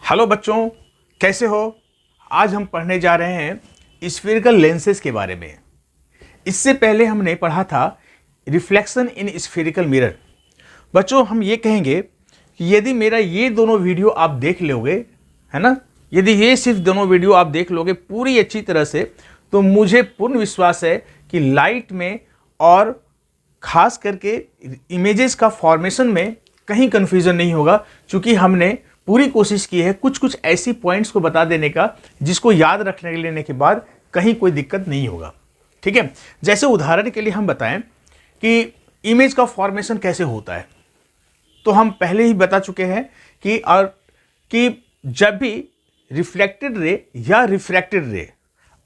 Hello बच्चों, कैसे हो। आज हम पढ़ने जा रहे हैं स्फेरिकल लेंसेज के बारे में। इससे पहले हमने पढ़ा था रिफ्लेक्शन इन स्फेरिकल मिरर। बच्चों, हम ये कहेंगे कि यदि मेरा ये दोनों वीडियो आप देख लोगे, है ना, यदि ये सिर्फ दोनों वीडियो आप देख लोगे पूरी अच्छी तरह से, तो मुझे पूर्ण विश्वास है कि लाइट में और खास करके इमेजेस का फॉर्मेशन में कहीं कंफ्यूजन नहीं होगा, क्योंकि हमने पूरी कोशिश की है कुछ कुछ ऐसी पॉइंट्स को बता देने का जिसको याद रखने लेने के बाद कहीं कोई दिक्कत नहीं होगा। ठीक है, जैसे उदाहरण के लिए हम बताएं कि इमेज का फॉर्मेशन कैसे होता है, तो हम पहले ही बता चुके हैं कि जब भी रिफ्लेक्टेड रे या रिफ्रैक्टेड रे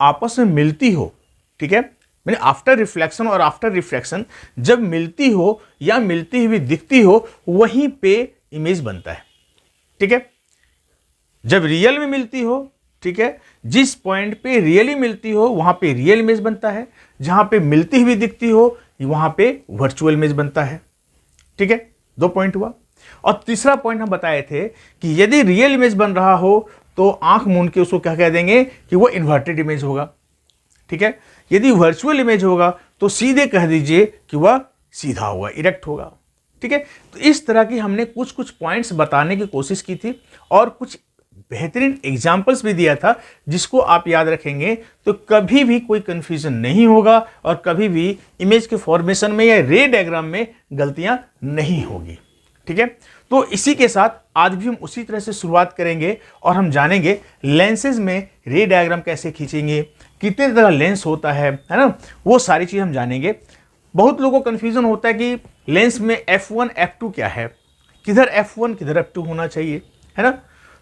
आपस में मिलती हो, ठीक है, मैंने आफ्टर रिफ्लेक्शन और आफ्टर रिफ्रैक्शन जब मिलती हो या मिलती हुई दिखती हो, वहीं पे इमेज बनता है। ठीक है, जब रियल में मिलती हो, ठीक है, जिस पॉइंट पे रियली मिलती हो वहां पे रियल इमेज बनता है, जहां पे मिलती हुई दिखती हो वहां पे वर्चुअल इमेज बनता है। ठीक है, 2 पॉइंट हुआ। और तीसरा पॉइंट हम बताए थे कि यदि रियल इमेज बन रहा हो तो आंख मूंद के उसको क्या कह देंगे कि वो इन्वर्टेड इमेज होगा। ठीक है, यदि वर्चुअल इमेज होगा तो सीधे कह दीजिए कि वह सीधा होगा, इरेक्ट होगा। ठीक है, तो इस तरह की हमने कुछ कुछ पॉइंट्स बताने की कोशिश की थी और कुछ बेहतरीन एग्जाम्पल्स भी दिया था, जिसको आप याद रखेंगे तो कभी भी कोई कंफ्यूजन नहीं होगा और कभी भी इमेज के फॉर्मेशन में या रे डायग्राम में गलतियां नहीं होगी। ठीक है, तो इसी के साथ आज भी हम उसी तरह से शुरुआत करेंगे और हम जानेंगे लेंसेज में रे डायग्राम कैसे खींचेंगे, कितने तरह लेंस होता है ना, वो सारी चीज हम जानेंगे। बहुत लोगों को कंफ्यूजन होता है कि लेंस में F1 F2 क्या है, किधर F1 किधर F2 होना चाहिए, है ना।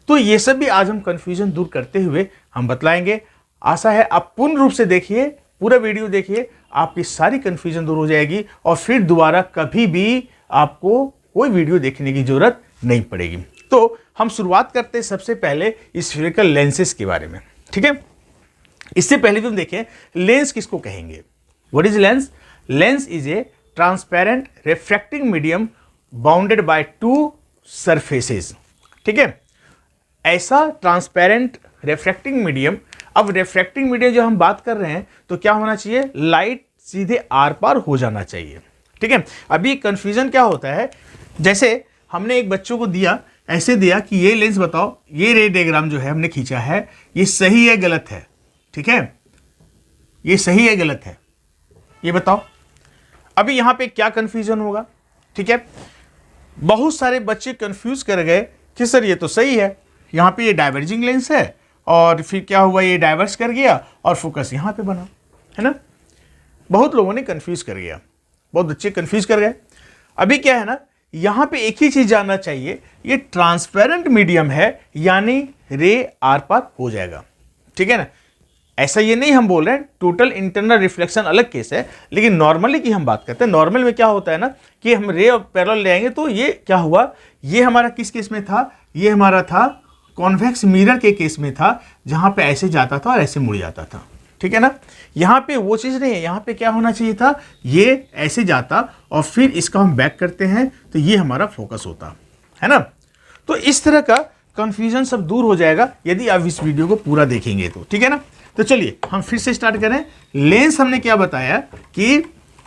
तो ये सब भी आज हम कंफ्यूजन दूर करते हुए हम बतलाएंगे। आशा है आप पूर्ण रूप से देखिए, पूरा वीडियो देखिए, आपकी सारी कंफ्यूजन दूर हो जाएगी और फिर दोबारा कभी भी आपको कोई वीडियो देखने की जरूरत नहीं पड़ेगी। तो हम शुरुआत करते हैं सबसे पहले स्फेरिकल लेंसेज के बारे में। ठीक है, इससे पहले तुम देखें लेंस किसको कहेंगे। What is lens? Lens is a transparent refracting medium bounded by 2 surfaces. ठीक है, ऐसा ट्रांसपेरेंट रिफ्रैक्टिंग मीडियम, अब रिफ्रैक्टिंग मीडियम जो हम बात कर रहे हैं तो क्या होना चाहिए, लाइट सीधे आर पार हो जाना चाहिए। ठीक है, अभी कंफ्यूजन क्या होता है, जैसे हमने एक बच्चों को दिया, ऐसे दिया कि ये लेंस बताओ, ये रे डायग्राम जो है हमने खींचा है ये सही है गलत है। ठीक है, ये सही है गलत है, ये बताओ। अभी यहां पे क्या कंफ्यूजन होगा। ठीक है, बहुत सारे बच्चे कंफ्यूज कर गए कि सर ये तो सही है, यहां पे ये डाइवर्जिंग लेंस है और फिर क्या हुआ, ये डाइवर्स कर गया और फोकस यहां पे बना, है ना। बहुत लोगों ने कंफ्यूज कर गया, बहुत बच्चे कंफ्यूज कर गए। अभी क्या है ना, यहां पे एक ही चीज जानना चाहिए, ये ट्रांसपेरेंट मीडियम है यानी रे आर पार हो जाएगा। ठीक है ना, ऐसा ये नहीं हम बोल रहे हैं टोटल इंटरनल रिफ्लेक्शन अलग केस है, लेकिन नॉर्मली की हम बात करते हैं। नॉर्मल में क्या होता है ना कि हम रे और पैरेलल ले आएंगे, तो ये क्या हुआ, ये हमारा किस केस में था, ये हमारा था कॉन्वेक्स मिरर के केस में था, जहां पे ऐसे जाता था और ऐसे मुड़ जाता था। ठीक है ना, यहां पे वो चीज नहीं है, यहां पे क्या होना चाहिए था, ये ऐसे जाता और फिर इसका हम बैक करते हैं तो ये हमारा फोकस होता है ना। तो इस तरह का कंफ्यूजन सब दूर हो जाएगा यदि आप इस वीडियो को पूरा देखेंगे तो। ठीक है ना, तो चलिए हम फिर से स्टार्ट करें। लेंस हमने क्या बताया कि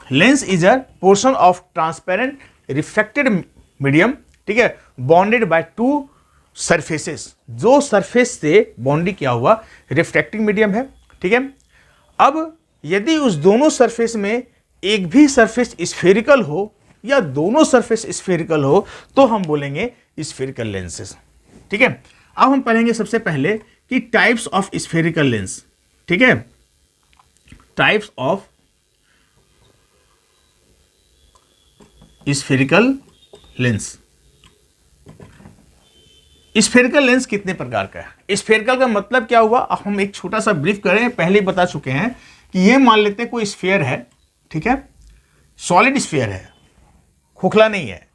lens is a portion of transparent reflected medium, ठीक है, बॉन्डेड बाय 2 सरफेसेस। जो सरफेस से बाउंड्री क्या हुआ, रिफ्रैक्टिंग मीडियम है। ठीक है, अब यदि उस दोनों सरफेस में एक भी सरफेस स्फेरिकल हो या दोनों सरफेस स्फेरिकल हो तो हम बोलेंगे स्फेरिकल लेंसेस। ठीक है, अब हम पढ़ेंगे सबसे पहले कि टाइप्स ऑफ स्फेरिकल लेंस। ठीक है, types of spherical lens. Spherical lens कितने प्रकार का है, स्फेरिकल का मतलब क्या हुआ, अब हम एक छोटा सा ब्रीफ करें। पहले ही बता चुके हैं कि ये मान लेते हैं कोई स्फेयर है, ठीक है, सॉलिड स्फेयर है, खोखला नहीं है,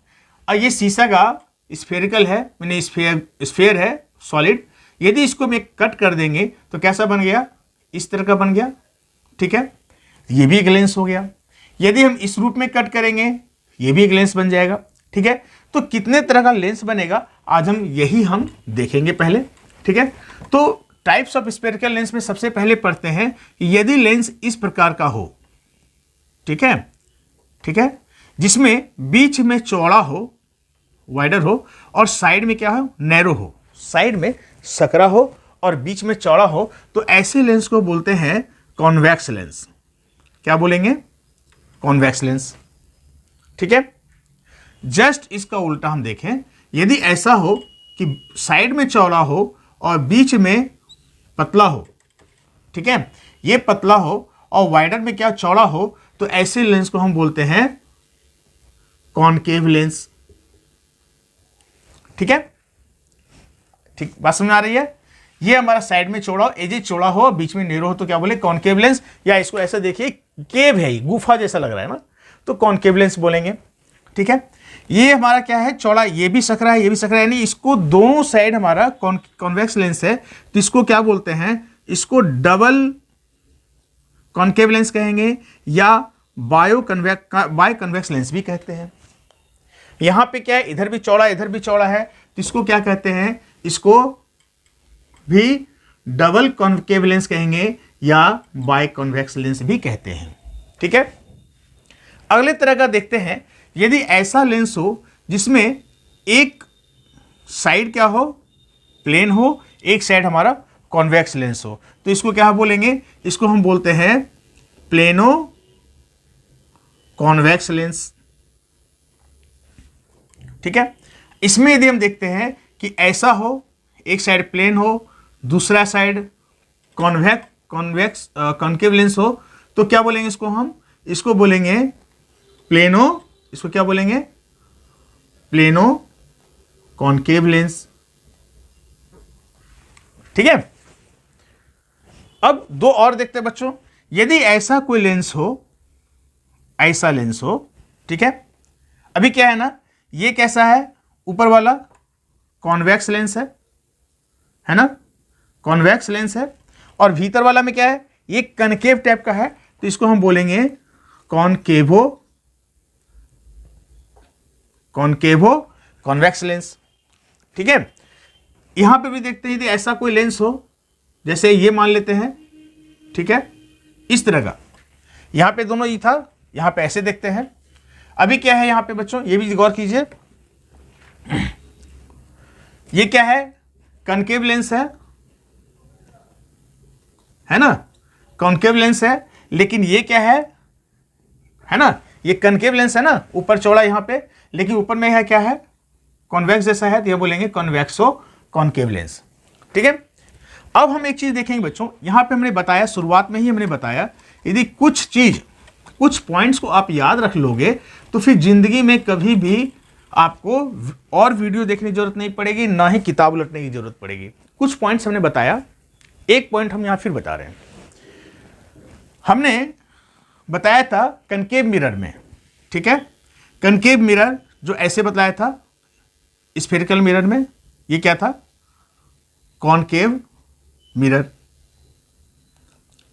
और ये शीशा का स्फेरिकल है, मैंने स्फेयर है सॉलिड। यदि इसको हम कट कर देंगे तो कैसा बन गया, इस तरह का बन गया। ठीक है, ये भी एक लेंस हो गया। यदि हम इस रूप में कट करेंगे ये भी एक लेंस बन जाएगा। ठीक है, तो कितने तरह का लेंस बनेगा आज हम यही हम देखेंगे पहले, ठीक है। तो टाइप्स ऑफ स्फेरिकल लेंस में सबसे पहले पढ़ते हैं कि यदि लेंस इस प्रकार का हो, ठीक है, ठीक है, जिसमें बीच में चौड़ा हो, वाइडर हो, और साइड में क्या हो, नैरो हो, साइड में सकरा हो और बीच में चौड़ा हो, तो ऐसे लेंस को बोलते हैं कॉन्वेक्स लेंस। क्या बोलेंगे? कॉन्वेक्स लेंस, ठीक है। जस्ट इसका उल्टा हम देखें, यदि ऐसा हो कि साइड में चौड़ा हो और बीच में पतला हो, ठीक है, ये पतला हो और वाइडर में क्या चौड़ा हो, तो ऐसे लेंस को हम बोलते हैं कॉनकेव लेंस, ठीक है। ठीक, बात समझ आ रही है? ये हमारा साइड में चौड़ा हो, एज चौड़ा हो, बीच में नेरो हो, तो क्या बोले? Concave lens. या इसको ऐसा देखिए, केव है, गुफा जैसा लग रहा है ना, तो कॉनकेव लेंस बोलेंगे, ठीक है। ये हमारा क्या है? चौड़ा, ये भी सकरा है, ये भी सकरा है, यानी इसको दोनों साइड हमारा कॉन्वेक्स लेंस है, तो इसको क्या बोलते हैं? इसको डबल कॉनकेव लेंस कहेंगे या बाय कन्वेक्स लेंस भी कहते हैं। यहां पे क्या है? इधर भी चौड़ा, इधर भी चौड़ा है, तो इसको क्या कहते हैं? इसको भी डबल कॉनकेव लेंस कहेंगे या बाय कन्वेक्स लेंस भी कहते हैं, ठीक है। अगले तरह का देखते हैं, यदि ऐसा लेंस हो जिसमें एक साइड क्या हो? प्लेन हो, एक साइड हमारा कॉन्वेक्स लेंस हो, तो इसको क्या बोलेंगे? इसको हम बोलते हैं प्लेनो कॉन्वेक्स लेंस, ठीक है। इसमें यदि हम देखते हैं कि ऐसा हो, एक साइड प्लेन हो, दूसरा साइड कॉन्केव लेंस हो, तो क्या बोलेंगे इसको? हम इसको बोलेंगे प्लेनो, इसको क्या बोलेंगे? प्लेनो कॉनकेव लेंस, ठीक है। अब दो और देखते हैं बच्चों, यदि ऐसा कोई लेंस हो, ऐसा लेंस हो, ठीक है। अभी क्या है ना, ये कैसा है? ऊपर वाला कॉन्वेक्स लेंस है ना, कॉन्वेक्स लेंस है, और भीतर वाला में क्या है? ये कनकेव टाइप का है, तो इसको हम बोलेंगे कॉनकेवो कॉन्वेक्स लेंस, ठीक है। यहां पे भी देखते हैं, यदि ऐसा कोई लेंस हो, जैसे ये मान लेते हैं, ठीक है, इस तरह का, यहां पे दोनों ये था, यहां पे ऐसे देखते हैं। अभी क्या है यहां पे बच्चों, ये भी गौर कीजिए, ये क्या है? कनकेव लेंस है ना, कॉनकेव लेंस है, लेकिन ये क्या है ना, ये कनकेव लेंस है ना, ऊपर चौड़ा यहां पे, लेकिन ऊपर में है क्या है? कॉन्वेक्स जैसा है, तो ये बोलेंगे कॉन्वेक्सो कॉनकेव लेंस, ठीक है। अब हम एक चीज देखेंगे बच्चों, यहां पे हमने बताया, शुरुआत में ही हमने बताया, यदि कुछ पॉइंट्स को आप याद रख लोगे, तो फिर जिंदगी में कभी भी आपको और वीडियो देखने की जरूरत नहीं पड़ेगी, ना ही किताब उलटने की जरूरत पड़ेगी। कुछ पॉइंट्स हमने बताया, एक पॉइंट हम यहां फिर बता रहे हैं। हमने बताया था कनकेव मिरर में, ठीक है, कनकेव मिरर जो ऐसे बताया था, स्फेरिकल मिरर में ये क्या था? कॉनकेव मिरर,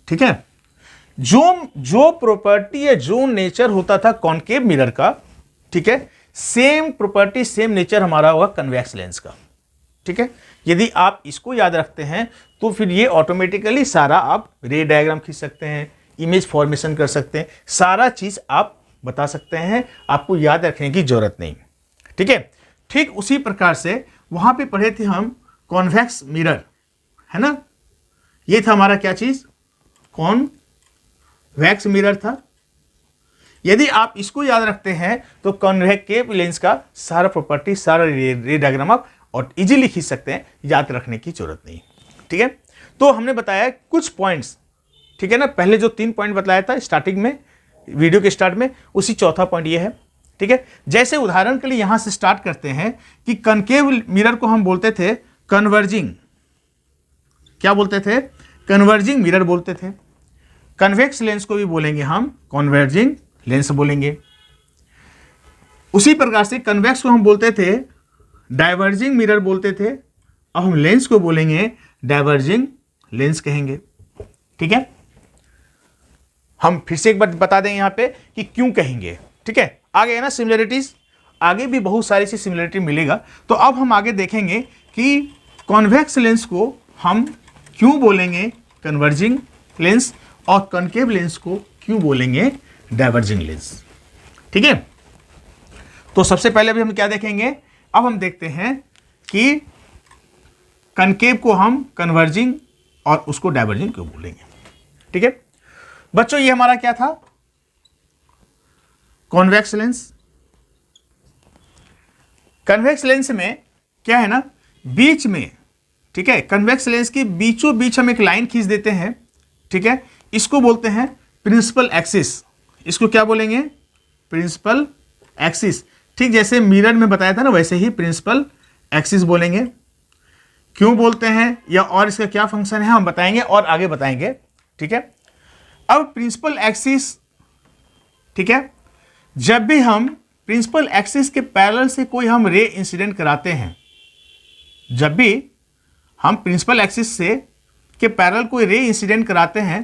ठीक है। जो प्रॉपर्टी या जो नेचर होता था कॉनकेव मिरर का, ठीक है, सेम प्रॉपर्टी सेम नेचर हमारा होगा कन्वेक्स लेंस का, ठीक है। यदि आप इसको याद रखते हैं तो फिर ये ऑटोमेटिकली सारा आप रे डायग्राम खींच सकते हैं, इमेज फॉर्मेशन कर सकते हैं, सारा चीज आप बता सकते हैं, आपको याद रखने की जरूरत नहीं, ठीक है। ठीक उसी प्रकार से वहां पे पढ़े थे हम कॉन्वेक्स मिरर, है ना, ये था हमारा क्या चीज? कॉन्वेक्स मिरर था। यदि आप इसको याद रखते हैं तो कॉन्वेक्टिव लेंस का सारा प्रॉपर्टी, सारा रे डायग्राम आप और इजीली खींच सकते हैं, याद रखने की जरूरत नहीं, ठीक है। तो हमने बताया कुछ पॉइंट्स, ठीक है ना, पहले जो 3 पॉइंट बताया था स्टार्टिंग में, वीडियो के स्टार्ट में, उसी चौथा पॉइंट ये है, ठीक है। जैसे उदाहरण के लिए यहां से स्टार्ट करते हैं कि कनकेव मिरर को हम बोलते थे कन्वर्जिंग, क्या बोलते थे? कन्वर्जिंग मिरर बोलते थे। कन्वेक्स लेंस को भी बोलेंगे हम कन्वर्जिंग लेंस बोलेंगे। उसी प्रकार से कन्वेक्स को हम बोलते थे डाइवर्जिंग मिरर बोलते थे, अब हम लेंस को बोलेंगे डाइवर्जिंग लेंस कहेंगे, ठीक है। हम फिर से एक बार बता दें यहां पे कि क्यों कहेंगे, ठीक है। आ गए ना सिमिलरिटीज। आगे भी बहुत सारी सी सिमिलरिटी मिलेगा। तो अब हम आगे देखेंगे कि कॉन्वेक्स लेंस को हम क्यों बोलेंगे कन्वर्जिंग लेंस और कॉनकेव लेंस को क्यों बोलेंगे डाइवर्जिंग लेंस। ठीक है, तो सबसे पहले अभी हम क्या देखेंगे, अब हम देखते हैं कि कनकेव को हम कन्वर्जिंग और उसको डाइवर्जिंग क्यों बोलेंगे। ठीक है बच्चों, ये हमारा क्या था, कॉन्वेक्स लेंस। कन्वेक्स लेंस में क्या है ना, बीच में, ठीक है, कन्वेक्स लेंस के बीचों बीच हम एक लाइन खींच देते हैं। ठीक है, इसको बोलते हैं प्रिंसिपल एक्सिस। इसको क्या बोलेंगे, प्रिंसिपल एक्सिस। ठीक जैसे मिरर में बताया था ना, वैसे ही प्रिंसिपल एक्सिस बोलेंगे। क्यों बोलते हैं या और इसका क्या फंक्शन है हम बताएंगे और आगे बताएंगे। ठीक है, अब प्रिंसिपल एक्सिस, ठीक है, जब भी हम प्रिंसिपल एक्सिस के पैरेलल से कोई हम रे इंसिडेंट कराते हैं, जब भी हम प्रिंसिपल एक्सिस से के पैरेलल कोई रे इंसिडेंट कराते हैं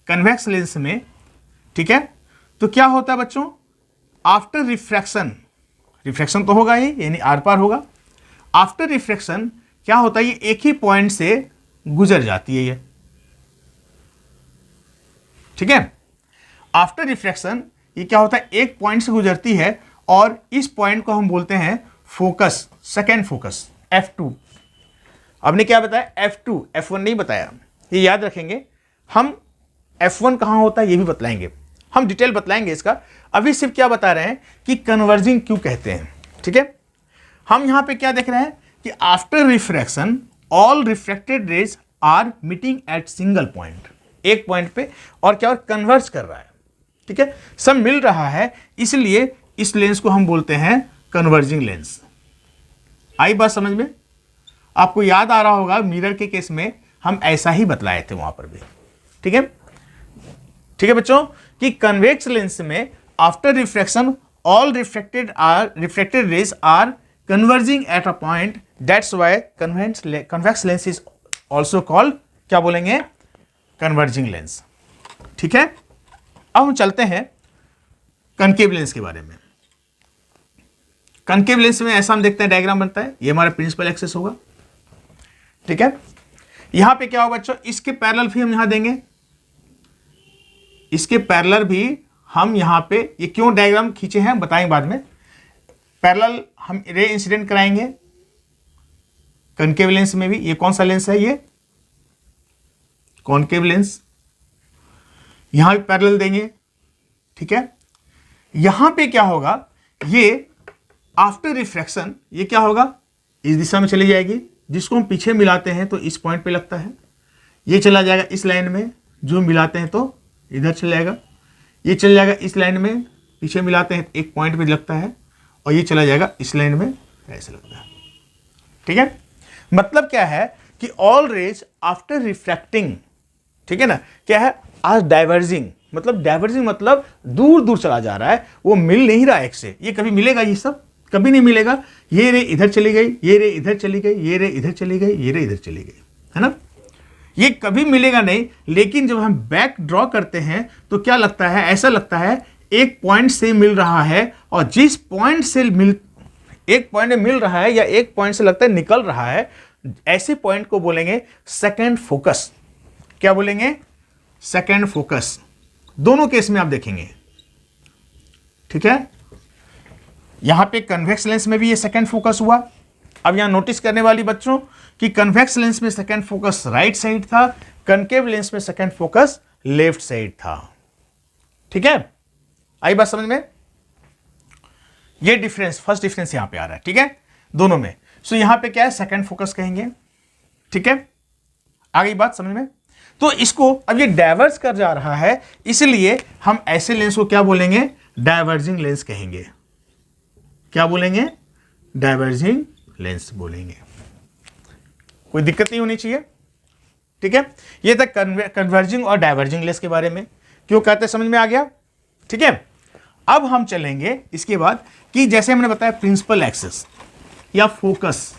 कन्वेक्स लेंस में, ठीक है, तो क्या होता है बच्चों, आफ्टर रिफ्रैक्शन, रिफ्रैक्शन तो होगा ही, यानी आर पार होगा। आफ्टर रिफ्रैक्शन क्या होता है, ये एक ही पॉइंट से गुजर जाती है ये। ठीक है, आफ्टर रिफ्रैक्शन ये क्या होता है, एक पॉइंट से गुजरती है और इस पॉइंट को हम बोलते हैं फोकस, सेकेंड फोकस, F2। आपने क्या बताया, F2, F1 नहीं बताया, ये याद रखेंगे। हम F1 कहाँ होता है ये भी बतलाएंगे, हम डिटेल बतलाएंगे इसका। अभी सिर्फ क्या बता रहे हैं कि कन्वर्जिंग क्यों कहते हैं। ठीक है, हम यहां पे क्या देख रहे हैं कि after refraction all refracted rays are meeting at single point, एक पॉइंट पे, और क्या, और कन्वर्ज कर रहा है। ठीक है, सब मिल रहा है, इसलिए इस लेंस को हम बोलते हैं कन्वर्जिंग लेंस। आई बात समझ में? आपको याद आ रहा होगा मिरर के केस में हम ऐसा ही बतलाए थे वहां पर भी। ठीक है, ठीक है बच्चों, कि कन्वेक्स लेंस में after refraction all refracted rays are converging at a point, that's why convex lens is also called, क्या बोलेंगे, कन्वर्जिंग लेंस। ठीक है, अब हम चलते हैं कनकेव लेंस के बारे में। कनकेव लेंस में ऐसा हम देखते हैं, डायग्राम बनता है, ये हमारा प्रिंसिपल एक्सिस होगा। ठीक है, यहां पे क्या होगा बच्चों, इसके पैरेलल भी हम यहां देंगे, इसके पैरेलल भी हम यहां पे, ये क्यों डायग्राम खींचे हैं बताएंगे बाद में। पैरेलल हम रे इंसिडेंट कराएंगे कनकेव लेंस में भी। ये कौन सा लेंस है, ये कॉनकेव लेंस, यहां भी पैरेलल देंगे। ठीक है, यहां पे क्या होगा, ये आफ्टर रिफ्रैक्शन ये क्या होगा, इस दिशा में चली जाएगी, जिसको हम पीछे मिलाते हैं तो इस पॉइंट पे लगता है, ये चला जाएगा इस लाइन में, जो मिलाते हैं तो इधर चला जाएगा, ये चला जाएगा इस लाइन में, पीछे मिलाते हैं एक पॉइंट पे लगता है, और ये चला जाएगा इस लाइन में, ऐसे लगता है। ठीक है, मतलब क्या है कि ऑल रेज आफ्टर रिफ्रैक्टिंग, ठीक है ना, क्या है, आज डाइवर्जिंग, मतलब डाइवर्जिंग मतलब दूर दूर चला जा रहा है, वो मिल नहीं रहा एक से। ये कभी मिलेगा, ये सब कभी नहीं मिलेगा। ये रे इधर चली गई, ये रे इधर चली गई, ये रे इधर चली गई, ये रे इधर चली गई, है ना, ये कभी मिलेगा नहीं। लेकिन जब हम बैक ड्रॉ करते हैं तो क्या लगता है, ऐसा लगता है एक पॉइंट से मिल रहा है, और जिस पॉइंट से एक पॉइंट में मिल रहा है या एक पॉइंट से लगता है निकल रहा है, ऐसे पॉइंट को बोलेंगे सेकंड फोकस। क्या बोलेंगे, सेकंड फोकस। दोनों केस में आप देखेंगे। ठीक है, यहां पे कन्वेक्स लेंस में भी ये सेकंड फोकस हुआ। अब यहां नोटिस करने वाली बच्चों कि कन्वेक्स लेंस में सेकंड फोकस राइट साइड था, कनकेव लेंस में सेकंड फोकस लेफ्ट साइड था। ठीक है, आई बात समझ में? ये डिफरेंस, फर्स्ट डिफरेंस यहां पे आ रहा है। ठीक है, दोनों में। सो यहां पे क्या है, सेकंड फोकस कहेंगे। ठीक है, आ गई बात समझ में? तो इसको अब ये डाइवर्ज कर जा रहा है, इसलिए हम ऐसे लेंस को क्या बोलेंगे, डाइवर्जिंग लेंस कहेंगे। क्या बोलेंगे, डाइवर्जिंग लेंस बोलेंगे। कोई दिक्कत नहीं होनी चाहिए। ठीक है, ये था कन्वर्जिंग और डाइवर्जिंग लेंस के बारे में, क्यों कहते हैं, समझ में आ गया। ठीक है, अब हम चलेंगे इसके बाद कि जैसे हमने बताया प्रिंसिपल एक्सिस या फोकस।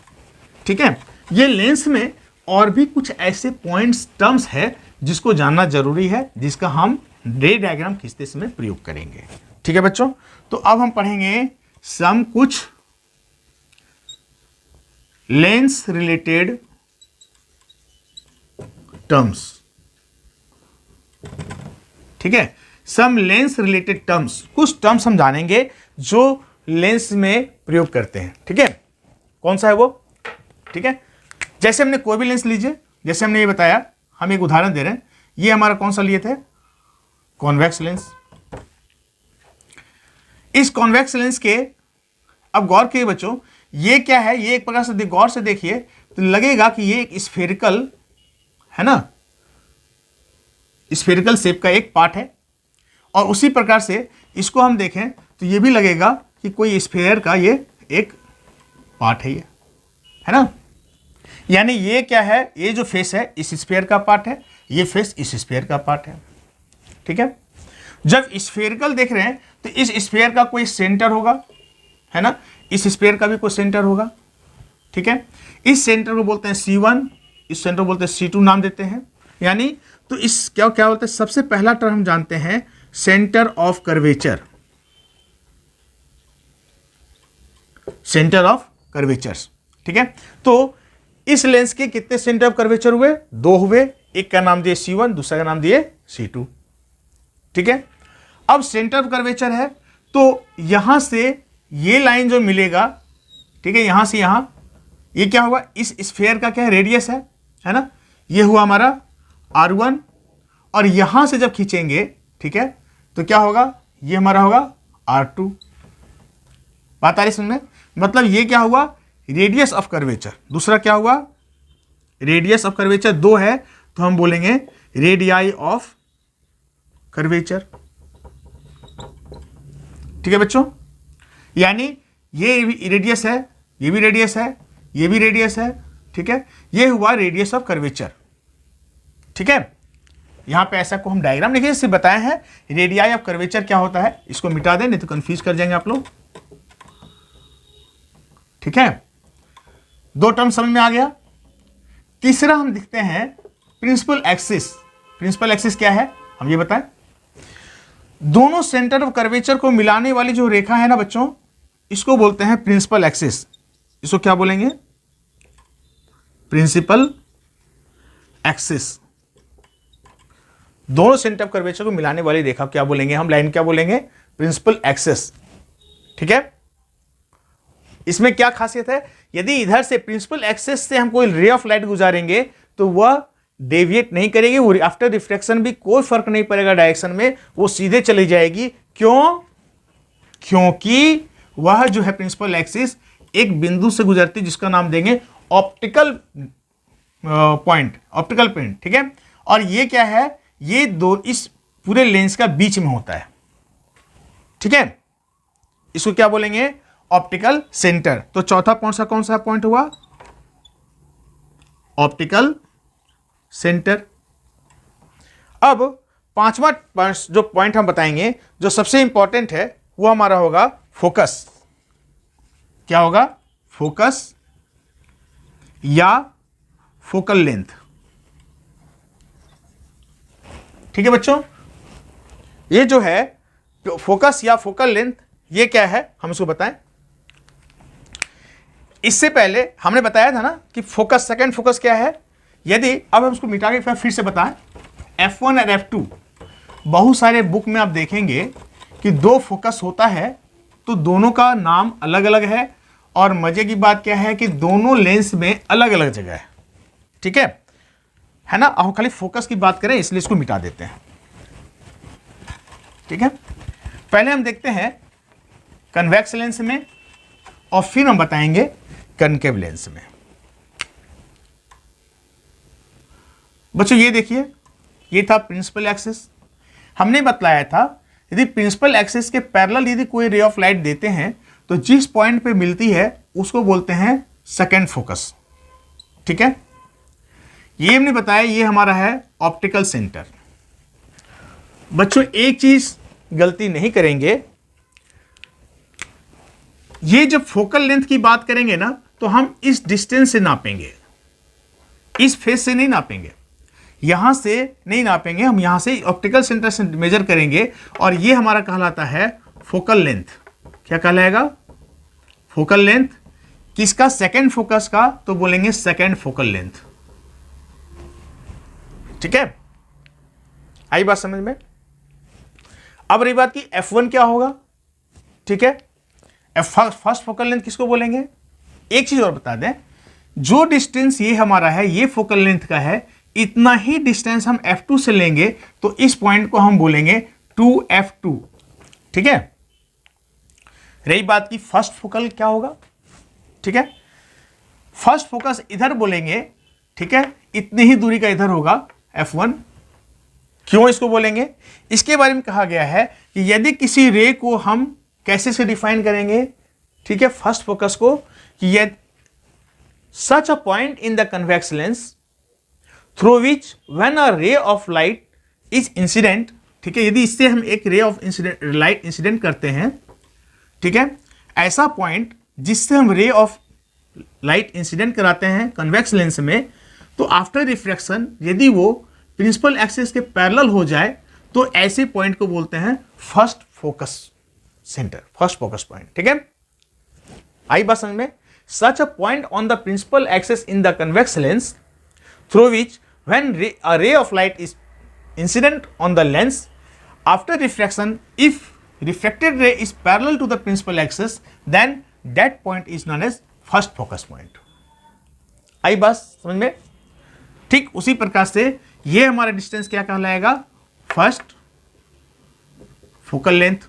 ठीक है, ये लेंस में और भी कुछ ऐसे पॉइंट्स, टर्म्स है जिसको जानना जरूरी है, जिसका हम रे डायग्राम खींचते समय प्रयोग करेंगे। ठीक है बच्चों, तो अब हम पढ़ेंगे सम कुछ लेंस रिलेटेड टर्म्स, ठीक है, सम लेंस रिलेटेड टर्म्स, कुछ टर्म्स हम जानेंगे जो लेंस में प्रयोग करते हैं, ठीक है, कौन सा है वो, ठीक है। जैसे हमने कोई भी लेंस लीजिए, जैसे हमने ये बताया, हम एक उदाहरण दे रहे हैं, ये हमारा कौन सा लिए थे, कॉन्वेक्स लेंस। इस कॉन्वेक्स लेंस के अब गौर किए बच्चों, ये क्या है, ये एक प्रकार से गौर से देखिए तो लगेगा कि ये एक स्फेरिकल है ना, स्फेरिकल शेप का एक पार्ट है, और उसी प्रकार से इसको हम देखें तो ये भी लगेगा कि कोई स्फेयर का ये एक पार्ट है, ये है ना, यानी ये क्या है, ये जो फेस है इस स्फेयर का पार्ट है, ये फेस इस स्फेयर का पार्ट है, ठीक है। जब स्फेरिकल देख रहे हैं तो इस स्फेयर का कोई सेंटर होगा, है ना, इस स्फेयर का भी कोई सेंटर होगा, ठीक है। इस सेंटर को बोलते हैं C1, इस सेंटर को बोलते हैं C2 नाम देते हैं, यानी तो इस क्या क्या बोलते हैं, सबसे पहला टर्म हम जानते हैं centre of curvature, centre of curvatures, ठीक है। तो इस लेंस के कितने सेंटर ऑफ कर्वेचर हुए, 2 हुए, एक का नाम दिए C1, दूसरा का नाम दिए C2, ठीक है। अब सेंटर ऑफ कर्वेचर है तो यहां से ये लाइन जो मिलेगा, ठीक है, यहां से यहां, ये क्या हुआ, इस स्फेयर का क्या है, रेडियस है ना, ये हुआ हमारा R1, और यहां से जब खींचेंगे, ठीक है, तो क्या होगा, ये हमारा होगा R2। बात आ रही समझ में, मतलब ये क्या हुआ, रेडियस ऑफ कर्वेचर, दूसरा क्या हुआ, रेडियस ऑफ कर्वेचर 2 है तो हम बोलेंगे रेडियाई ऑफ कर्वेचर, ठीक है बच्चों, यानी ये रेडियस है, ये भी रेडियस है, ये भी रेडियस है, ठीक है, ये हुआ रेडियस ऑफ कर्वेचर, ठीक है। यहां पे ऐसा को हम डायग्राम लिखे, इससे बताए हैं रेडियाई ऑफ कर्वेचर क्या होता है, इसको मिटा दें नहीं तो कंफ्यूज कर जाएंगे आप लोग, ठीक है। 2 टर्म समझ में आ गया। तीसरा हम देखते हैं प्रिंसिपल एक्सिस। प्रिंसिपल एक्सिस क्या है हम ये बताएं, दोनों सेंटर ऑफ कर्वेचर को मिलाने वाली जो रेखा है ना बच्चों, इसको बोलते हैं प्रिंसिपल एक्सिस। इसको क्या बोलेंगे, प्रिंसिपल एक्सिस। दोनों सेंटर ऑफ कर्वेचर को मिलाने वाली रेखा क्या बोलेंगे हम, लाइन क्या बोलेंगे, प्रिंसिपल एक्सिस, ठीक है। इसमें क्या खासियत है, यदि इधर से प्रिंसिपल एक्सिस से हम कोई रे ऑफ लाइट गुजारेंगे तो वह डेविएट नहीं करेगी, वो आफ्टर रिफ्लेक्शन भी कोई फर्क नहीं पड़ेगा डायरेक्शन में, वो सीधे चली जाएगी। क्यों, क्योंकि वह जो है प्रिंसिपल एक्सिस एक बिंदु से गुजरती है जिसका नाम देंगे ऑप्टिकल पॉइंट, ऑप्टिकल पॉइंट, ठीक है। और ये क्या है, ये दो इस पूरे लेंस का बीच में होता है, ठीक है। इसको क्या बोलेंगे, ऑप्टिकल सेंटर। तो चौथा कौन सा पॉइंट हुआ, ऑप्टिकल सेंटर। अब पांचवा जो पॉइंट हम बताएंगे जो सबसे इंपॉर्टेंट है वो हमारा होगा फोकस। क्या होगा, फोकस या फोकल लेंथ, ठीक है बच्चों। ये जो है फोकस या फोकल लेंथ, ये क्या है हम इसको बताएं। इससे पहले हमने बताया था ना कि फोकस, सेकंड फोकस क्या है। यदि अब हम इसको मिटा के फिर से बताएं, F1 और F2, बहुत सारे बुक में आप देखेंगे कि 2 फोकस होता है तो दोनों का नाम अलग अलग है, और मजे की बात क्या है कि दोनों लेंस में अलग अलग जगह है, ठीक है ना। अब खाली फोकस की बात करें इसलिए इसको मिटा देते हैं, ठीक है। पहले हम देखते हैं कन्वेक्स लेंस में और फिर हम बताएंगे कनकेव लेंस में। बच्चों ये देखिए, ये था प्रिंसिपल एक्सिस। हमने बतलाया था यदि प्रिंसिपल एक्सिस के पैरेलल यदि कोई रे ऑफ लाइट देते हैं तो जिस पॉइंट पे मिलती है उसको बोलते हैं सेकंड फोकस, ठीक है। ये हमने बताया, ये हमारा है ऑप्टिकल सेंटर। बच्चों एक चीज गलती नहीं करेंगे, ये जब फोकल लेंथ की बात करेंगे ना तो हम इस डिस्टेंस से नापेंगे, इस फेस से नहीं नापेंगे, यहां से नहीं नापेंगे, हम यहां से ऑप्टिकल सेंटर से मेजर करेंगे और ये हमारा कहलाता है फोकल लेंथ। क्या कहलाएगा, फोकल लेंथ किसका, सेकेंड फोकस का, तो बोलेंगे सेकेंड फोकल लेंथ। ठीक है, आई बात समझ में। अब रही बात की F1 क्या होगा। ठीक है, फर्स्ट फोकल लेंथ किसको बोलेंगे। एक चीज और बता दें, जो डिस्टेंस ये हमारा है ये फोकल लेंथ का है, इतना ही डिस्टेंस हम F2 से लेंगे तो इस पॉइंट को हम बोलेंगे 2F2। ठीक है, रही बात की फर्स्ट फोकल क्या होगा। ठीक है, फर्स्ट फोकस इधर बोलेंगे। ठीक है, इतनी ही दूरी का इधर होगा F1। क्यों इसको बोलेंगे, इसके बारे में कहा गया है कि यदि किसी रे को हम कैसे से डिफाइन करेंगे। ठीक है, फर्स्ट फोकस को, कि यदि such a point in the convex lens through which when a ray of light is incident. ठीक है, यदि इससे हम एक रे ऑफ लाइट इंसिडेंट करते हैं। ठीक है, ऐसा पॉइंट जिससे हम रे ऑफ लाइट इंसिडेंट कराते हैं कन्वेक्स लेंस में, तो आफ्टर रिफ्रैक्शन यदि वो प्रिंसिपल एक्सिस के पैरेलल हो जाए तो ऐसे पॉइंट को बोलते हैं first focus centre, first focus point. ठीक है, आई बात समझ में। Such a point on the principal axis in the convex lens through which when a ray of light is incident on the lens after refraction, if refracted ray is parallel to the principal axis, then that point is known as first focus point। आई बात समझ में। ठीक उसी प्रकार से ये हमारा distance क्या कहलाएगा, फर्स्ट फोकल लेंथ।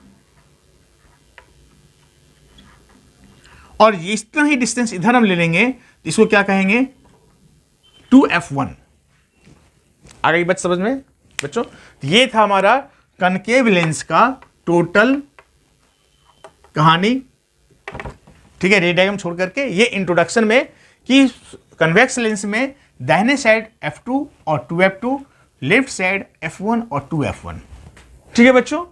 और इतना ही डिस्टेंस इधर हम ले लेंगे, इसको क्या कहेंगे, 2F1। आ गई बात समझ में बच्चों। ये था हमारा कनकेव लेंस का टोटल कहानी। ठीक है, रे डायग्राम छोड़ करके ये इंट्रोडक्शन में कि कन्वेक्स लेंस में दाहिने साइड F2 और 2F2, लेफ्ट साइड F1 और 2F1। ठीक है बच्चों,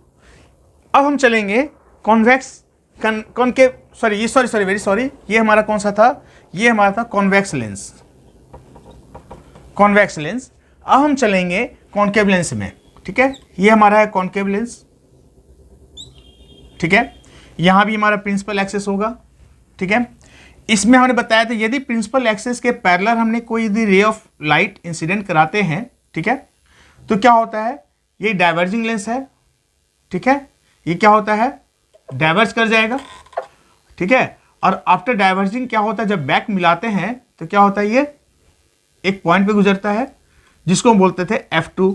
अब हम चलेंगे कॉन्वेक्स कॉनकेव, वेरी सॉरी, ये हमारा कौन सा था, ये हमारा था कॉन्वेक्स लेंस, कॉन्वेक्स लेंस। अब हम चलेंगे कॉनकेव लेंस में। ठीक है, ये हमारा है कॉनकेव लेंस। ठीक है, यहां भी हमारा प्रिंसिपल एक्सिस होगा। ठीक है, इसमें हमने बताया था यदि प्रिंसिपल एक्सिस के पैरेलल हमने कोई यदि रे ऑफ लाइट इंसिडेंट कराते हैं, ठीक है, तो क्या होता है, ये डाइवर्जिंग लेंस है। ठीक है, ये क्या होता है, डाइवर्ज कर जाएगा। ठीक है, और आफ्टर डाइवर्जिंग क्या होता है, जब बैक मिलाते हैं तो क्या होता है, ये एक पॉइंट पे गुजरता है जिसको हम बोलते थे F2।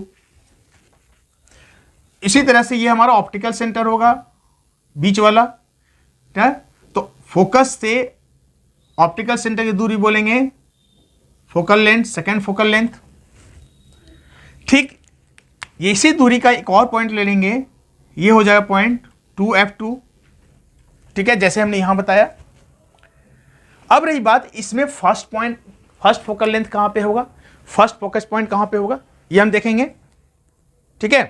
इसी तरह से ये हमारा ऑप्टिकल सेंटर होगा, बीच वाला। ठीक है, तो फोकस से ऑप्टिकल सेंटर की दूरी बोलेंगे focal length, second focal length. ठीक, ये इसी दूरी का एक और पॉइंट ले लेंगे, ये हो जाएगा पॉइंट 2F2। ठीक है, जैसे हमने यहां बताया। अब रही बात, इसमें फर्स्ट फोकल लेंथ कहां पे होगा, फर्स्ट फोकस पॉइंट कहां पे होगा, ये हम देखेंगे। ठीक है,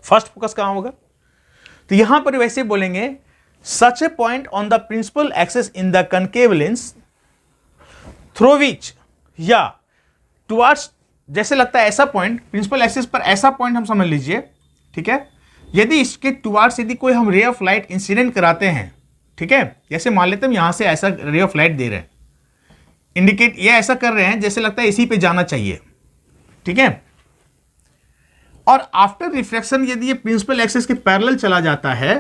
फर्स्ट फोकस कहां होगा, तो यहां पर वैसे बोलेंगे such a point on the principal axis in the concave lens through which, या टुवर्ड्स, जैसे लगता है ऐसा पॉइंट प्रिंसिपल एक्सिस पर, ऐसा पॉइंट हम समझ लीजिए। ठीक है, यदि इसके टुवर्ड्स यदि कोई हम रे ऑफ लाइट इंसिडेंट कराते हैं। ठीक है, जैसे मान लेते हैं हम यहां से ऐसा रे ऑफ लाइट दे रहे हैं, इंडिकेट ये ऐसा कर रहे हैं जैसे लगता है इसी पे जाना चाहिए। ठीक है, और आफ्टर रिफ्रैक्शन यदि ये प्रिंसिपल एक्सिस के पैरेलल चला जाता है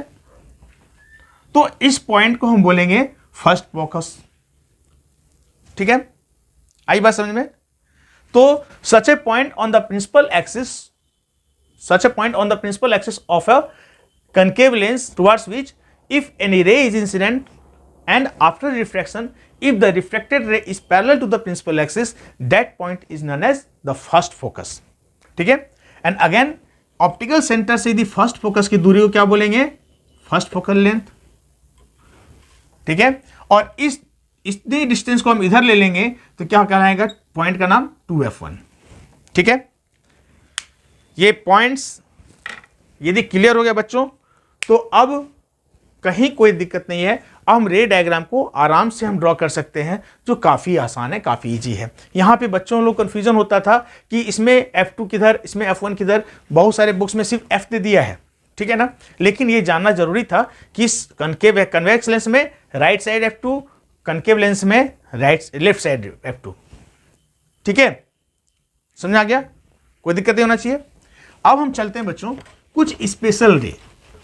तो इस पॉइंट को हम बोलेंगे फर्स्ट फोकस। ठीक है, आई बात समझ में। तो such a point on the principal axis of a concave lens towards which if any ray is incident and after refraction, if the refracted ray is parallel to the principal axis, that point is known as the first focus। ठीक है, and again optical centre से यदि first focus की दूरी को क्या बोलेंगे, first focal length. ठीक है, और इतने डिस्टेंस को हम इधर ले लेंगे तो क्या कहलाएगा, पॉइंट का नाम 2F1। ठीक है, ये पॉइंट्स यदि क्लियर हो गया बच्चों, तो अब कहीं कोई दिक्कत नहीं है। अब हम रे डायग्राम को आराम से हम ड्रॉ कर सकते हैं, जो काफ़ी आसान है, काफ़ी इजी है। यहाँ पे बच्चों लोग कन्फ्यूजन होता था कि इसमें F2 किधर, इसमें F1 किधर। बहुत सारे बुक्स में सिर्फ F दे दिया है, ठीक है ना। लेकिन ये जानना जरूरी था कि कनकेव कन्वेक्स लेंस में right side f2, concave lens में लेफ्ट साइड f2। ठीक है, समझ आ गया, कोई दिक्कत नहीं होना चाहिए। अब हम चलते हैं बच्चों कुछ स्पेशल रे।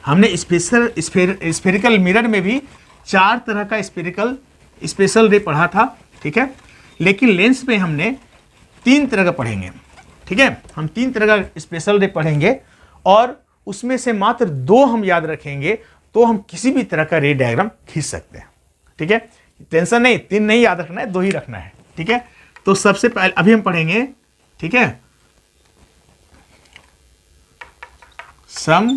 हमने स्फेरिकल मिरर में भी 4 तरह का स्पेशल रे पढ़ा था, ठीक है। लेकिन लेंस में हमने 3 तरह का पढ़ेंगे, ठीक है। हम 3 तरह का स्पेशल रे पढ़ेंगे और उसमें से मात्र 2 हम याद रखेंगे तो हम किसी भी तरह का रे डायग्राम खींच सकते हैं, ठीक है। टेंशन नहीं, 3 नहीं याद रखना है, 2 ही रखना है, ठीक है। तो सबसे पहले अभी हम पढ़ेंगे, ठीक है, सम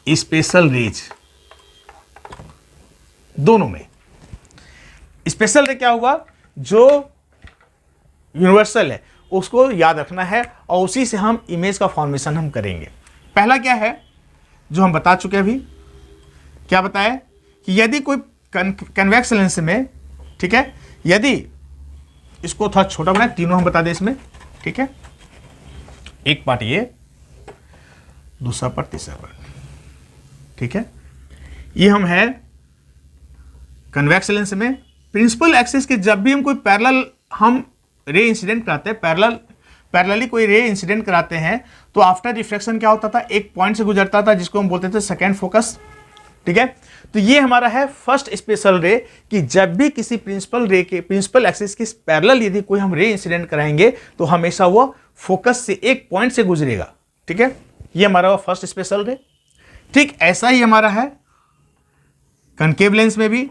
स्पेशल रेज। दोनों में स्पेशल रे क्या हुआ, जो यूनिवर्सल है उसको याद रखना है और उसी से हम इमेज का फॉर्मेशन हम करेंगे। पहला क्या है जो हम बता चुके अभी, क्या बताया कि यदि कोई कन्वेक्स लेंस में, ठीक है, यदि इसको थोड़ा छोटा बनाए, तीनों हम बता दें इसमें, ठीक है, एक पार्ट ये, दूसरा पार्ट, तीसरा पार्ट, ठीक है। ये हम है कन्वेक्स लेंस में प्रिंसिपल एक्सिस के जब भी हम कोई पैरेलल हम रे इंसिडेंट कराते हैं, पैरेलली कोई रे इंसिडेंट कराते हैं तो आफ्टर रिफ्लेक्शन क्या होता था, एक पॉइंट से गुजरता था जिसको हम बोलते थे सेकेंड फोकस, ठीक है। तो ये हमारा है फर्स्ट स्पेशल रे कि जब भी किसी प्रिंसिपल एक्सिस के पैरेलल यदि कोई हम रे इंसिडेंट कराएंगे तो हमेशा वो फोकस से एक पॉइंट से गुजरेगा, ठीक है। ये हमारा वो फर्स्ट स्पेशल रे। ठीक ऐसा ही हमारा है कनकेव लेंस में भी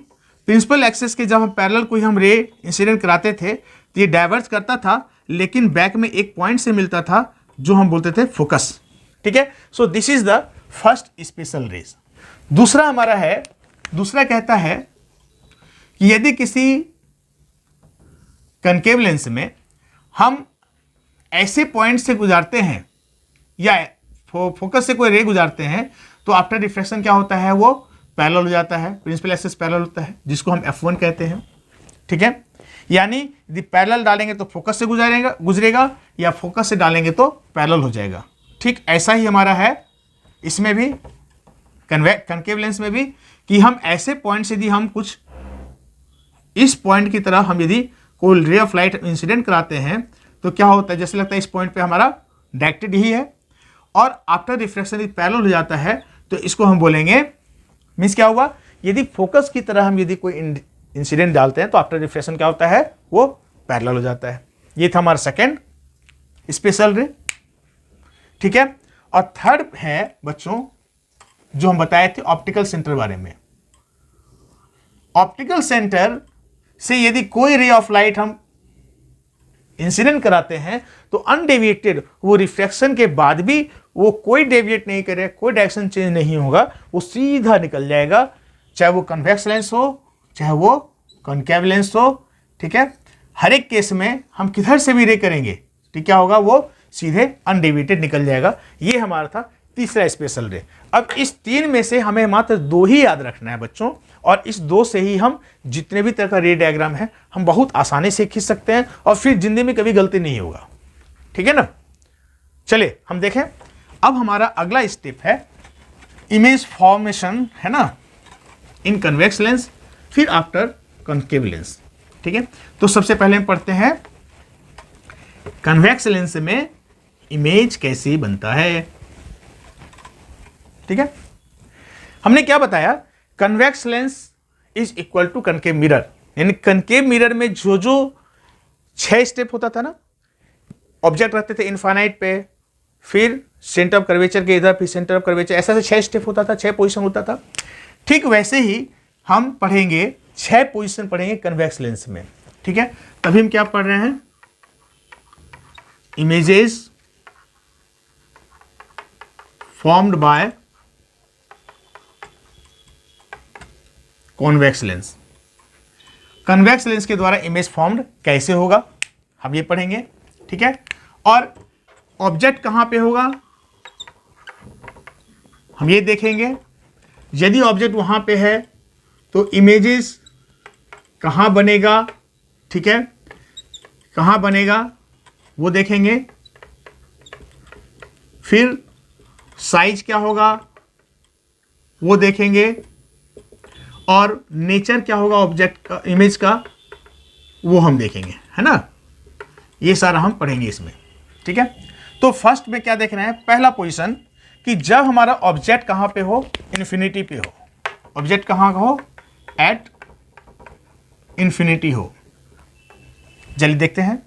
प्रिंसिपल एक्सिस के जब हम पैरेलल कोई हम रे इंसिडेंट कराते थे तो ये डाइवर्ज करता था लेकिन बैक में एक पॉइंट से मिलता था जो हम बोलते थे फोकस, ठीक है। So this is the first special rays. दूसरा हमारा है, दूसरा कहता है कि यदि किसी कनकेव लेंस में हम ऐसे पॉइंट से गुजारते हैं या फोकस से कोई रे गुजारते हैं तो आफ्टर रिफ्लेक्शन क्या होता है, वो पैरेलल हो जाता है, प्रिंसिपल एक्सिस पैरेलल होता है जिसको हम F1 कहते हैं, ठीक है। यानी यदि पैरेलल डालेंगे तो फोकस से गुजरेगा या फोकस से डालेंगे तो पैरेलल हो जाएगा। ठीक ऐसा ही हमारा है इसमें भी, कनकेव लेंस में भी, कि हम ऐसे पॉइंट से यदि हम कुछ इस पॉइंट की तरह हम यदि कोई रे ऑफ लाइट इंसिडेंट कराते हैं तो क्या होता है, जैसे लगता है इस पॉइंट पे हमारा डायरेक्टेड ही है और आफ्टर रिफ्लेक्शन यदि पैरेलल हो जाता है तो इसको हम बोलेंगे, मीन्स क्या हुआ, यदि फोकस की तरह हम यदि कोई इंसिडेंट डालते हैं तो आफ्टर रिफ्लेक्शन क्या होता है, वो पैरेलल हो जाता है। ये था हमारा सेकेंड स्पेशल रे, ठीक है। और थर्ड है बच्चों जो हम बताए थे ऑप्टिकल सेंटर बारे में। ऑप्टिकल सेंटर से यदि कोई रे ऑफ लाइट हम इंसिडेंट कराते हैं तो अनडेविएटेड, वो रिफ्लेक्शन के बाद भी वो कोई डेविएट नहीं करे, कोई डायरेक्शन चेंज नहीं होगा, वो सीधा निकल जाएगा, चाहे वो कन्वेक्स लेंस हो चाहे वो कॉनकेव लेंस हो, ठीक है। हर एक केस में हम किधर से भी रे करेंगे ठीक क्या होगा, वो सीधे अनडेविएटेड निकल जाएगा। ये हमारा था तीसरा स्पेशल रे। अब इस 3 में से हमें मात्र 2 ही याद रखना है बच्चों, और इस 2 से ही हम जितने भी तरह का रे डायग्राम है हम बहुत आसानी से खींच सकते हैं और फिर जिंदगी में कभी गलती नहीं होगा, ठीक है ना। चलिए हम देखें, अब हमारा अगला स्टेप है इमेज फॉर्मेशन, है ना, इन कन्वेक्स लेंस फिर आफ्टर कॉनकेव लेंस, ठीक है। तो सबसे पहले हम पढ़ते हैं कन्वेक्स लेंस में इमेज कैसे बनता है, ठीक है। हमने क्या बताया, convex lens is equal to concave mirror, यानी कनकेव मिरर में जो जो 6 स्टेप होता था ना, ऑब्जेक्ट रहते थे इनफाइनाइट पे, फिर सेंटर ऑफ कर्वेचर के इधर, फिर सेंटर ऑफ कर्वेचर, ऐसा से 6 स्टेप होता था, 6 पोजीशन होता था। ठीक वैसे ही हम पढ़ेंगे 6 पोजीशन पढ़ेंगे कन्वेक्स लेंस में, ठीक है। तभी हम क्या पढ़ रहे हैं, images formed by convex lens. Convex lens के द्वारा इमेज फॉर्म्ड कैसे होगा हम ये पढ़ेंगे, ठीक है। और ऑब्जेक्ट कहां पे होगा हम ये देखेंगे। यदि ऑब्जेक्ट वहां पे है तो इमेजेस कहां बनेगा, ठीक है, कहां बनेगा वो देखेंगे। फिर साइज क्या होगा वो देखेंगे, और नेचर क्या होगा ऑब्जेक्ट का, इमेज का, वो हम देखेंगे, है ना। ये सारा हम पढ़ेंगे इसमें, ठीक है। तो फर्स्ट में क्या देख रहे हैं, पहला पोजीशन कि जब हमारा ऑब्जेक्ट कहां पे हो, इन्फिनिटी पे हो। ऑब्जेक्ट कहां हो, एट इन्फिनिटी हो। जल्दी देखते हैं।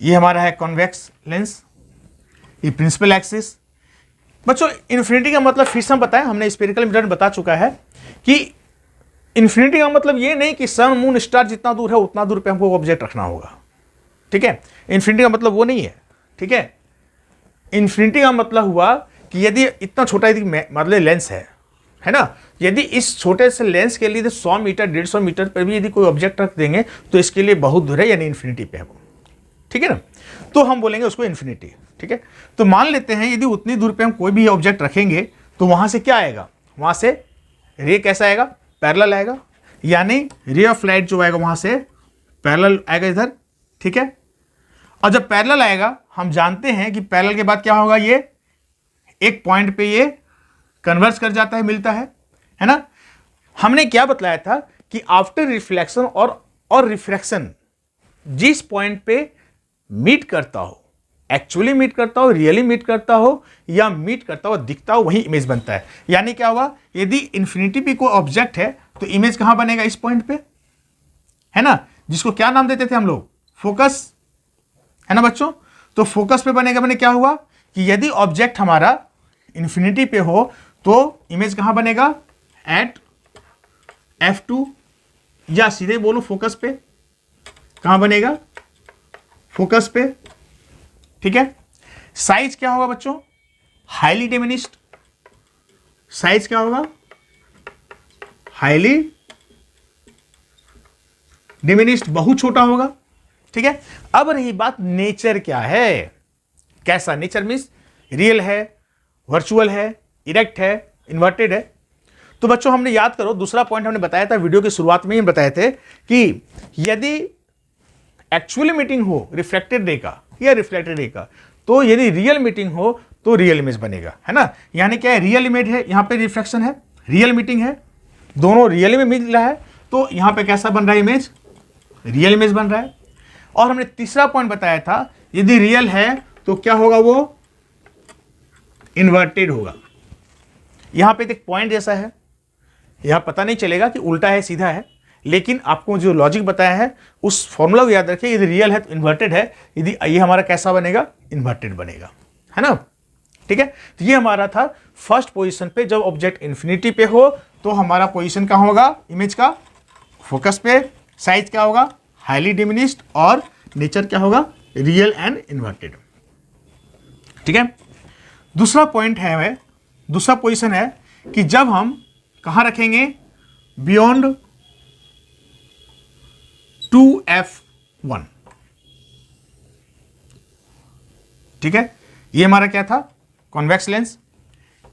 ये हमारा है कॉन्वेक्स लेंस, ये प्रिंसिपल एक्सिस। बच्चों इन्फिनिटी का मतलब फिर से हम बताएं, हमने स्फेरिकल मिरर में बता चुका है कि इन्फिनिटी का मतलब ये नहीं कि सन मून स्टार जितना दूर है उतना दूर पे हमको ऑब्जेक्ट रखना होगा, ठीक है। इन्फिनिटी का मतलब वो नहीं है, ठीक है। इन्फिनिटी का मतलब हुआ कि यदि इतना छोटा यदि मतलब लेंस है ना, यदि इस छोटे से लेंस के लिए 100 मीटर 150 मीटर पर भी यदि कोई ऑब्जेक्ट रख देंगे तो इसके लिए बहुत दूर है, यानी इन्फिनिटी पे है वो, ठीक है ना। तो हम बोलेंगे उसको इन्फिनिटी, ठीक है। तो मान लेते हैं यदि उतनी दूर पे हम कोई भी ऑब्जेक्ट रखेंगे तो वहां से क्या आएगा, वहां से रे कैसा आएगा, पैरेलल आएगा, यानी रे ऑफ लाइट जो आएगा वहां से पैरेलल आएगा इधर, ठीक है। और जब पैरेलल आएगा हम जानते हैं कि पैरेलल के बाद क्या होगा, ये एक पॉइंट पे ये कन्वर्ज कर जाता है, मिलता है ना। हमने क्या बतलाया था कि आफ्टर रिफ्लेक्शन और रिफ्रैक्शन जिस पॉइंट पे मीट करता हो, एक्चुअली मीट करता हो, रियली मीट करता हो, या मीट करता हो दिखता हो, वही इमेज बनता है। यानी क्या हुआ, यदि इन्फिनिटी पे कोई ऑब्जेक्ट है तो इमेज कहां बनेगा, इस पॉइंट पे, है ना, जिसको क्या नाम देते थे हम लोग, फोकस, है ना बच्चों। तो फोकस पे बनेगा, मैंने क्या हुआ कि यदि ऑब्जेक्ट हमारा इन्फिनिटी पे हो तो इमेज कहां बनेगा, एट F2, या सीधे बोलो फोकस पे, कहां बनेगा, फोकस पे, ठीक है। साइज क्या होगा बच्चों, हाईली डिमिनिश्ड। साइज क्या होगा, हाईली डिमिनिश्ड, बहुत छोटा होगा, ठीक है। अब रही बात नेचर क्या है, कैसा नेचर, मीन्स रियल है, वर्चुअल है, इरेक्ट है, इन्वर्टेड है। तो बच्चों हमने याद करो, दूसरा पॉइंट हमने बताया था वीडियो की शुरुआत में ही बताए थे कि यदि एक्चुअली मीटिंग हो रिफ्लेक्टेड रे का या रिफ्लेक्टेड रे का, तो यदि रियल मीटिंग हो तो रियल इमेज बनेगा, है ना। यानी क्या है, रियल इमेज है, यहां पे रिफ्लेक्शन है, रियल मीटिंग है, दोनों रियल में मिल रहा है, तो यहां पे कैसा बन रहा है इमेज, रियल इमेज बन रहा है। और हमने तीसरा पॉइंट बताया था, यदि रियल है तो क्या होगा, वो इन्वर्टेड होगा। यहां पे एक पॉइंट जैसा है, यहां पता नहीं चलेगा कि उल्टा है सीधा है, लेकिन आपको जो लॉजिक बताया है उस फॉर्मूला को याद रखिए, यदि रियल है तो इन्वर्टेड है, यदि ये हमारा कैसा बनेगा, इन्वर्टेड बनेगा, है ना, ठीक है। तो ये हमारा था फर्स्ट पोजीशन पे, जब ऑब्जेक्ट इन्फिनिटी पे हो तो हमारा पोजीशन कहां होगा, इमेज का फोकस पे, साइज क्या होगा, हाईली डिमिनिश्ड, और नेचर क्या होगा, रियल एंड इन्वर्टेड, ठीक है। दूसरा पॉइंट है, दूसरा पोजीशन है कि जब हम कहां रखेंगे, बियॉन्ड 2F1, ठीक है। ये हमारा क्या था, कॉन्वेक्स लेंस,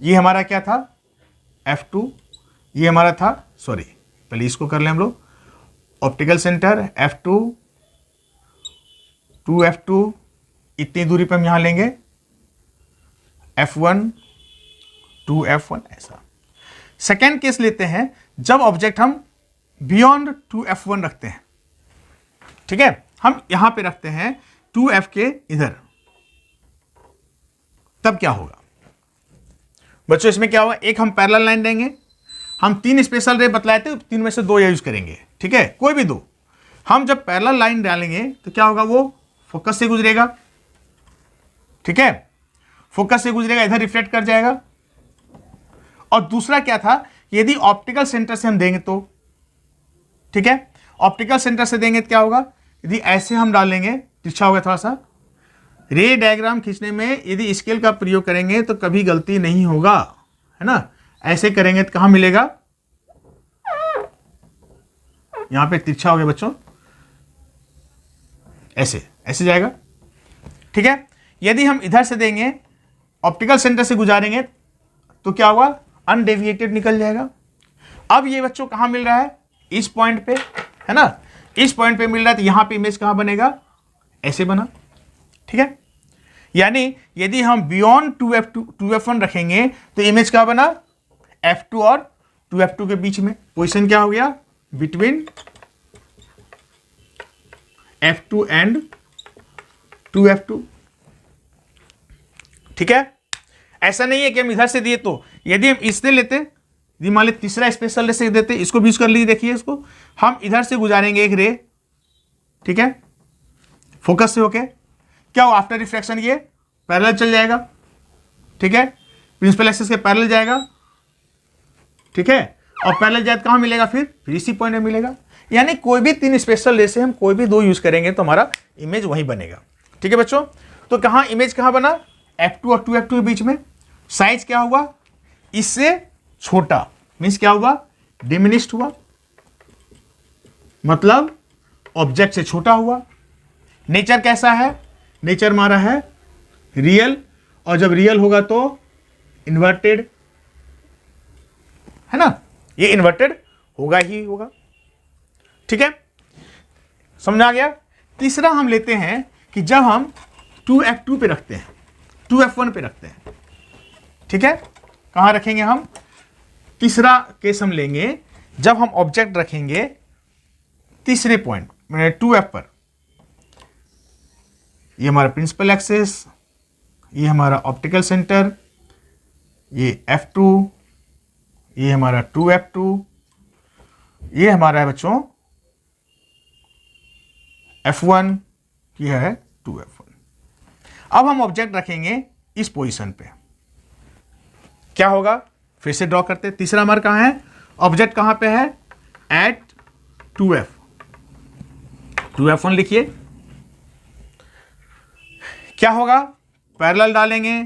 ये हमारा क्या था, F2, ये हमारा था, सॉरी पहले इसको कर लें हम लोग, ऑप्टिकल सेंटर F2, 2F2, इतनी दूरी पर हम यहां लेंगे, F1, 2F1, ऐसा। सेकेंड केस लेते हैं, जब ऑब्जेक्ट हम बियॉन्ड 2F1 रखते हैं, ठीक है, हम यहां पे रखते हैं 2F के इधर, तब क्या होगा बच्चों, इसमें क्या होगा, एक हम पैरेलल लाइन देंगे, हम 3 स्पेशल रे बतलाए थे, 3 में से 2 यूज करेंगे, ठीक है, कोई भी 2। हम जब पैरेलल लाइन डालेंगे तो क्या होगा, वो फोकस से गुजरेगा, ठीक है, फोकस से गुजरेगा, इधर रिफ्लेक्ट कर जाएगा। और दूसरा क्या था, यदि ऑप्टिकल सेंटर से हम देंगे तो, ठीक है, ऑप्टिकल सेंटर से देंगे तो क्या होगा, यदि ऐसे हम डालेंगे तिरछा होगा थोड़ा सा। रे डायग्राम खींचने में यदि स्केल का प्रयोग करेंगे तो कभी गलती नहीं होगा, है ना। ऐसे करेंगे तो कहां मिलेगा, यहां पे तिरछा हो गया बच्चों, ऐसे ऐसे जाएगा, ठीक है। यदि हम इधर से देंगे, ऑप्टिकल सेंटर से गुजारेंगे तो क्या होगा, अनडेविएटेड निकल जाएगा। अब ये बच्चों कहां मिल रहा है, इस पॉइंट पे, है ना, इस पॉइंट पे मिल रहा है, तो यहां पे इमेज कहां बनेगा, ऐसे बना, ठीक है। यानी यदि हम बियॉन्ड 2f1 रखेंगे तो इमेज क्या बना, f2 और 2f2 के बीच में। पोजीशन क्या हो गया, बिटवीन f2 एंड 2f2। ठीक है, ऐसा नहीं है कि हम इधर से दिए तो, यदि हम इससे लेते, यदि मान ली तीसरा स्पेशल रे से देते, इसको भी यूज कर लीजिए। देखिए इसको हम इधर से गुजारेंगे एक रे, ठीक है, फोकस से होके, क्या हो, आफ्टर रिफ्लेक्शन ये पैरेलल चल जाएगा, ठीक है, प्रिंसिपल एक्सिस के पैरेलल जाएगा, ठीक है, और पैरेलल जाए कहां मिलेगा, फिर इसी पॉइंट में मिलेगा। यानी कोई भी 3 स्पेशल रे से हम कोई भी 2 यूज करेंगे तो हमारा इमेज वहीं बनेगा। ठीक है बच्चों, तो कहां इमेज कहां बना, f2 और 2f2 के बीच में। साइज क्या हुआ, इससे छोटा, मीन्स क्या हुआ, डिमिनिश्ड हुआ, मतलब ऑब्जेक्ट से छोटा हुआ। नेचर कैसा है, नेचर हमारा है रियल, और जब रियल होगा तो इन्वर्टेड, है ना, ये इन्वर्टेड होगा ही होगा। ठीक है, समझ आ गया। तीसरा हम लेते हैं कि जब हम 2f2 पे रखते हैं, 2f1 पे रखते हैं, ठीक है, कहां रखेंगे हम, तीसरा केस हम लेंगे जब हम ऑब्जेक्ट रखेंगे तीसरे पॉइंट 2f पर। ये हमारा प्रिंसिपल एक्सिस, ये हमारा ऑप्टिकल सेंटर, ये f2, ये हमारा 2f2, ये हमारा है बच्चों f1, ये है 2f1। अब हम ऑब्जेक्ट रखेंगे इस पोजीशन पे, क्या होगा, फिर से ड्रॉ करते हैं। तीसरा हमारा कहां है, ऑब्जेक्ट कहां पे है, एट 2f1 लिखिए। क्या होगा, पैरेलल डालेंगे,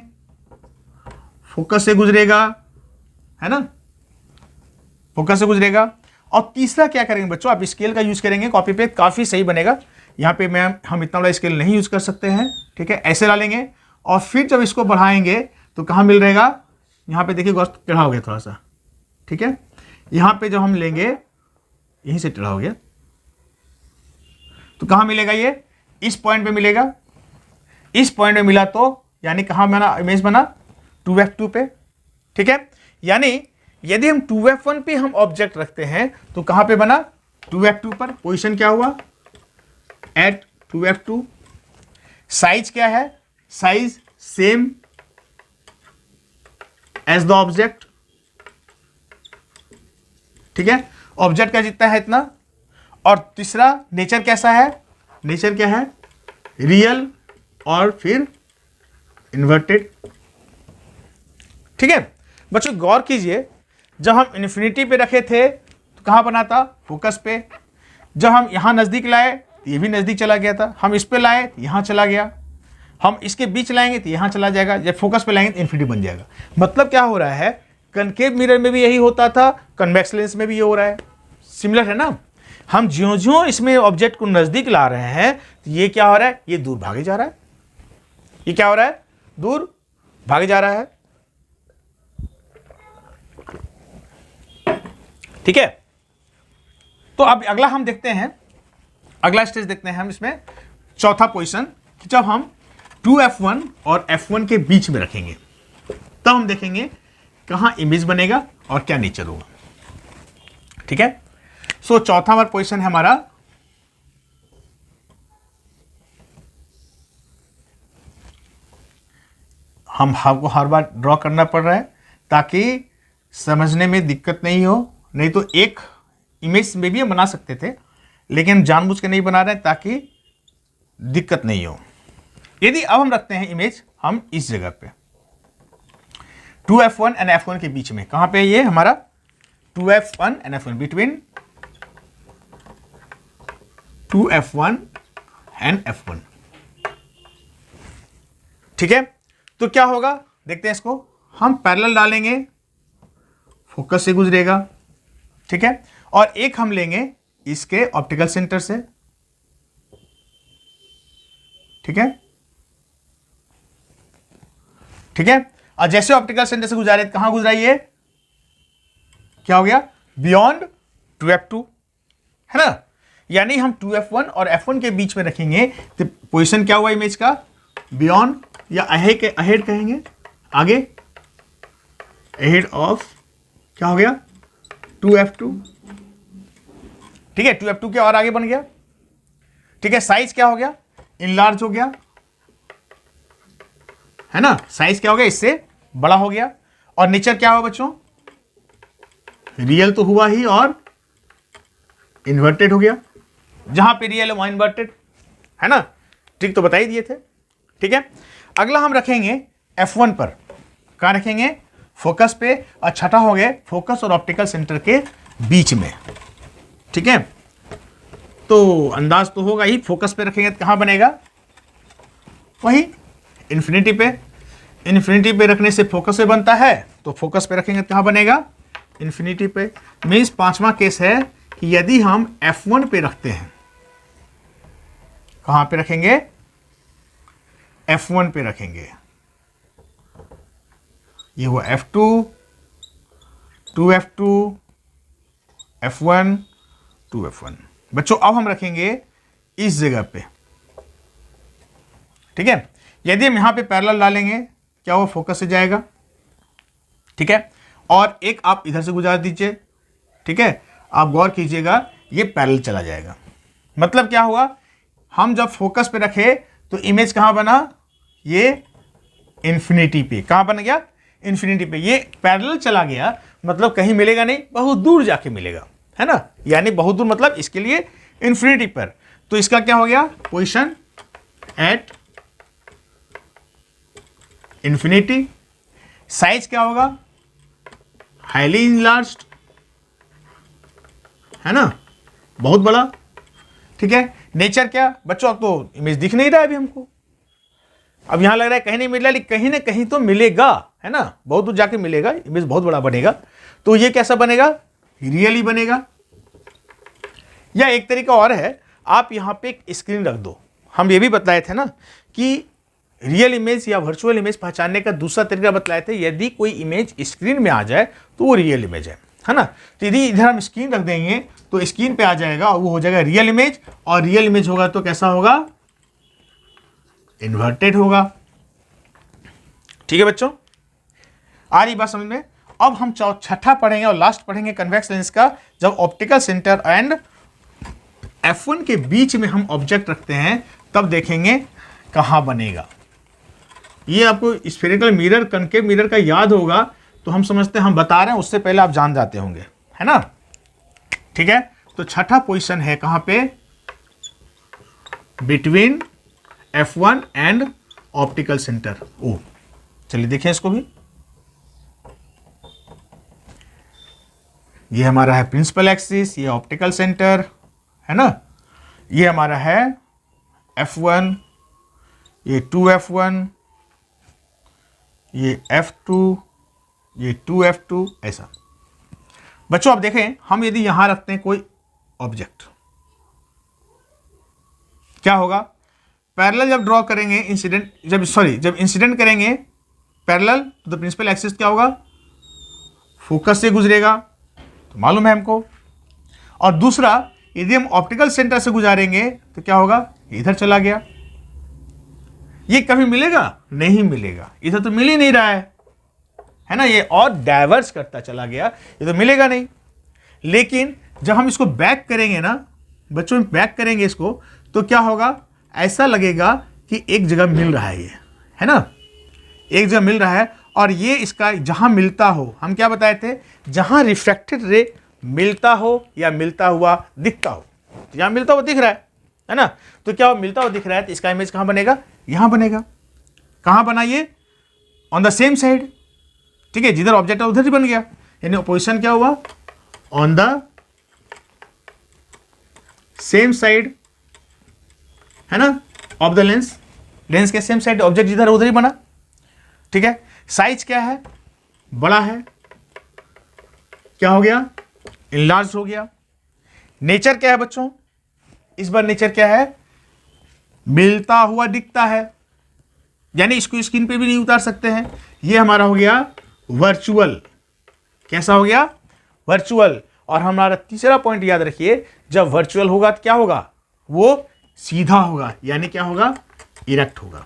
फोकस से गुजरेगा, है ना, फोकस से गुजरेगा। और तीसरा क्या करेंगे बच्चों, आप स्केल का यूज करेंगे, कॉपी पे काफी सही बनेगा। यहां पे हम इतना बड़ा स्केल नहीं यूज कर सकते हैं, ठीक है, ऐसे डालेंगे और फिर जब इसको बढ़ाएंगे तो कहां मिल रहेगा, यहां पे देखिए गोश्त टेढ़ा हो गया थोड़ा सा, ठीक है, यहां पे जब हम लेंगे यहीं से टेढ़ा हो गया, तो कहां मिलेगा, ये इस पॉइंट पे मिलेगा। इस पॉइंट पे मिला तो यानी कहां बना, इमेज बना 2f2 पे। ठीक है, यानी यदि हम 2f1 पे हम ऑब्जेक्ट रखते हैं तो कहां पे बना, 2f2 पर। पोजीशन क्या हुआ, एट 2f2। साइज क्या है, size same as the object, ठीक है, ऑब्जेक्ट का जितना है इतना। और तीसरा नेचर कैसा है, नेचर क्या है, रियल और फिर इन्वर्टेड। ठीक है बच्चों, गौर कीजिए, जब हम इन्फिनिटी पे रखे थे तो कहां बना था, फोकस पे। जब हम यहां नजदीक लाए तो ये भी नजदीक चला गया था, हम इस पे लाए तो यहां चला गया, हम इसके बीच लाएंगे तो यहां चला जाएगा, जब फोकस पे लाएंगे तो इन्फिनिटी बन जाएगा। मतलब क्या हो रहा है, कनकेव मिरर में भी यही होता था, कन्वेक्स लेंस में भी ये हो रहा है, सिमिलर है ना। हम ज्यों ज्यों इसमें ऑब्जेक्ट को नजदीक ला रहे हैं तो ये क्या हो रहा है, ये दूर भागे जा रहा है, ये क्या हो रहा है, दूर भागे जा रहा है। ठीक है, तो अब अगला हम देखते हैं, अगला स्टेज देखते हैं हम इसमें, चौथा पोजीशन, कि जब हम 2f1 और f1 के बीच में रखेंगे तब हम देखेंगे कहां इमेज बनेगा और क्या नेचर होगा। ठीक है, सो चौथा हमारा पोजीशन है हमारा हमको हर बार ड्रॉ करना पड़ रहा है ताकि समझने में दिक्कत नहीं हो, नहीं तो एक इमेज में भी हम बना सकते थे, लेकिन जानबूझ के नहीं बना रहे हैं ताकि दिक्कत नहीं हो। यदि अब हम रखते हैं इमेज हम इस जगह पे 2f1 एंड f1 के बीच में, कहां पे ये हमारा 2f1 and f1, between 2f1 and f1। ठीक है, तो क्या होगा देखते हैं इसको, हम पैरेलल डालेंगे, फोकस से गुजरेगा, ठीक है, और एक हम लेंगे इसके ऑप्टिकल सेंटर से, ठीक है, ठीक है, और जैसे ऑप्टिकल सेंटर से गुजारे कहां गुजरा, ये क्या हो गया, बियॉन्ड 2f2, है ना। यानी हम 2f1 और f1 के बीच में रखेंगे तो पोजीशन क्या हुआ इमेज का, बियॉन्ड या अहेड कहेंगे, आगे अहेड ऑफ क्या हो गया 2f2, ठीक है 2f2 के और आगे बन गया, ठीक है। साइज क्या हो गया, इनलार्ज हो गया, है ना, साइज क्या हो गया, इससे बड़ा हो गया। और नेचर क्या हुआ बच्चों, रियल तो हुआ ही और इन्वर्टेड हो गया, जहां पे रियल है वहां इन्वर्टेड, है ना, ठीक तो बता ही दिए थे, ठीक है। अगला हम रखेंगे F1 पर, कहां रखेंगे, फोकस पे, और छठा हो गए फोकस और ऑप्टिकल सेंटर के बीच में, ठीक है। तो अंदाज तो होगा ही, फोकस पे रखेंगे तो कहां बनेगा, वही इन्फिनिटी पे, इन्फिनिटी पे रखने से फोकस पे बनता है, तो फोकस पे रखेंगे तो कहां बनेगा, इन्फिनिटी पे। मीन्स पांचवा केस है कि यदि हम F1 पे रखते हैं, कहां पे रखेंगे, F1 पे रखेंगे, ये हुआ F2, 2f2, F1, 2f1। बच्चों अब हम रखेंगे इस जगह पे, ठीक है। यदि हम यहां पे पैरेलल डालेंगे क्या वो फोकस से जाएगा, ठीक है। और एक आप इधर से गुजार दीजिए, ठीक है, आप गौर कीजिएगा ये पैरेलल चला जाएगा। मतलब क्या हुआ, हम जब फोकस पे रखे तो इमेज कहां बना, ये इन्फिनिटी पे, कहां बन गया, इन्फिनिटी पे। ये पैरेलल चला गया मतलब कहीं मिलेगा नहीं, बहुत दूर जाके मिलेगा, है ना, यानी बहुत दूर मतलब इसके लिए इन्फिनिटी पर। तो इसका क्या हो गया, पोजीशन एट इन्फिनिटी। साइज क्या होगा, हाईली इनलार्ज्ड, है ना, बहुत बड़ा, ठीक है। नेचर क्या बच्चों, अब तो इमेज दिख नहीं रहा है अभी हमको, अब यहां लग रहा है कहीं नहीं मिल रहा, लेकिन कहीं ना कहीं तो मिलेगा, है ना, बहुत दूर जाके मिलेगा, इमेज बहुत बड़ा बनेगा। तो ये कैसा बनेगा, रियली बनेगा। या एक तरीका और है, आप यहां पे एक स्क्रीन रख दो। हम ये भी बताए थे ना कि रियल इमेज या वर्चुअल इमेज पहचानने का दूसरा तरीका बताए थे, यदि कोई इमेज स्क्रीन में आ जाए तो वो रियल इमेज है ना। तो यदि इधर हम स्क्रीन रख देंगे तो स्क्रीन पे आ जाएगा और वो हो जाएगा रियल इमेज, और रियल इमेज होगा तो कैसा होगा, इन्वर्टेड होगा, ठीक है बच्चों, आ रही बात समझ में। अब हम छठा पढ़ेंगे और लास्ट पढ़ेंगे कन्वेक्स लेंस का। जब ऑप्टिकल सेंटर एंड F1 के बीच में हम ऑब्जेक्ट रखते हैं तब देखेंगे कहां बनेगा। ये आपको स्फेरिकल मिरर, कनकेव मिरर का याद होगा तो हम समझते हैं हम बता रहे हैं, उससे पहले आप जान जाते होंगे, है ना, ठीक है। तो छठा पोजीशन है कहां पे, between F1 and optical centre. ओ चलिए देखें इसको भी, ये हमारा है प्रिंसिपल एक्सिस, ये ऑप्टिकल सेंटर, है ना, ये हमारा है F1, ये 2f1, ये F2, ये 2f2, ऐसा। बच्चों आप देखें, हम यदि यहां रखते हैं कोई ऑब्जेक्ट, क्या होगा, पैरेलल जब ड्रॉ करेंगे इंसिडेंट, जब इंसिडेंट करेंगे पैरेलल तो प्रिंसिपल एक्सिस क्या होगा, फोकस से गुजरेगा, तो मालूम है हमको। और दूसरा यदि हम ऑप्टिकल सेंटर से गुजारेंगे तो क्या होगा, इधर चला गया। ये कभी मिलेगा, नहीं मिलेगा, इधर तो मिल ही नहीं रहा है ना, ये और डाइवर्स करता चला गया, ये तो मिलेगा नहीं। लेकिन जब हम इसको बैक करेंगे ना बच्चों, बैक करेंगे इसको तो क्या होगा, ऐसा लगेगा कि एक जगह मिल रहा है, ये है ना, एक जगह मिल रहा है। और ये इसका जहां मिलता हो, हम क्या बताए थे, जहां रिफ्रैक्टेड रे मिलता हो या मिलता हुआ दिखता हो, जहां मिलता हुआ दिख रहा है ना, तो क्या मिलता हुआ दिख रहा है तो इसका इमेज कहां बनेगा, यहां बनेगा। कहां बना, ये ऑन द सेम साइड, ठीक है, जिधर ऑब्जेक्ट है उधर ही बन गया, यानी पोजीशन क्या हुआ, ऑन द सेम साइड, है ना, ऑफ द लेंस, लेंस के सेम साइड, ऑब्जेक्ट जिधर उधर ही बना, ठीक है। साइज क्या है, बड़ा है, क्या हो गया, इनलार्ज हो गया। नेचर क्या है बच्चों, इस बार नेचर क्या है, मिलता हुआ दिखता है, यानी इसको स्क्रीन पे भी नहीं उतार सकते हैं। ये हमारा हो गया वर्चुअल, कैसा हो गया, वर्चुअल। और हमारा तीसरा पॉइंट याद रखिए, जब वर्चुअल होगा तो क्या होगा, वो सीधा होगा, यानी क्या होगा, इरेक्ट होगा।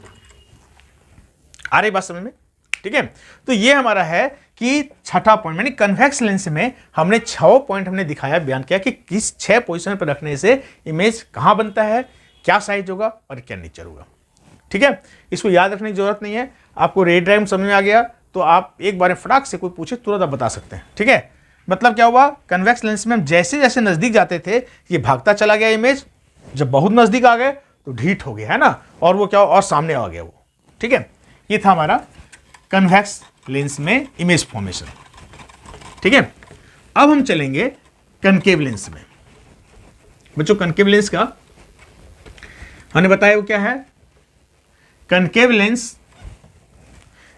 आ रही बात समझ में? ठीक है, तो ये हमारा है कि छठा पॉइंट, यानी कन्वेक्स लेंस में हमने 6 पॉइंट हमने दिखाया, बयान किया कि किस 6 पोजीशन पर रखने से इमेज कहां बनता है, क्या साइज होगा और क्या नेचर होगा। ठीक है, इसको याद रखने की जरूरत नहीं है। आपको रे डायग्राम समझ में आ गया तो आप एक बार फटाक से कोई पूछे तुरंत आप बता सकते हैं। ठीक है, मतलब क्या हुआ, कन्वेक्स लेंस में हम जैसे जैसे नजदीक जाते थे ये भागता चला गया इमेज, जब बहुत नजदीक आ गए तो ढीठ हो गया, है ना, और वो क्या और सामने आ गया वो। ठीक है, ये था हमारा कन्वेक्स लेंस में इमेज फॉर्मेशन। ठीक है, अब हम चलेंगे कनकेव लेंस में। बच्चों कनकेव लेंस का हमने बताया वो क्या है, concave lens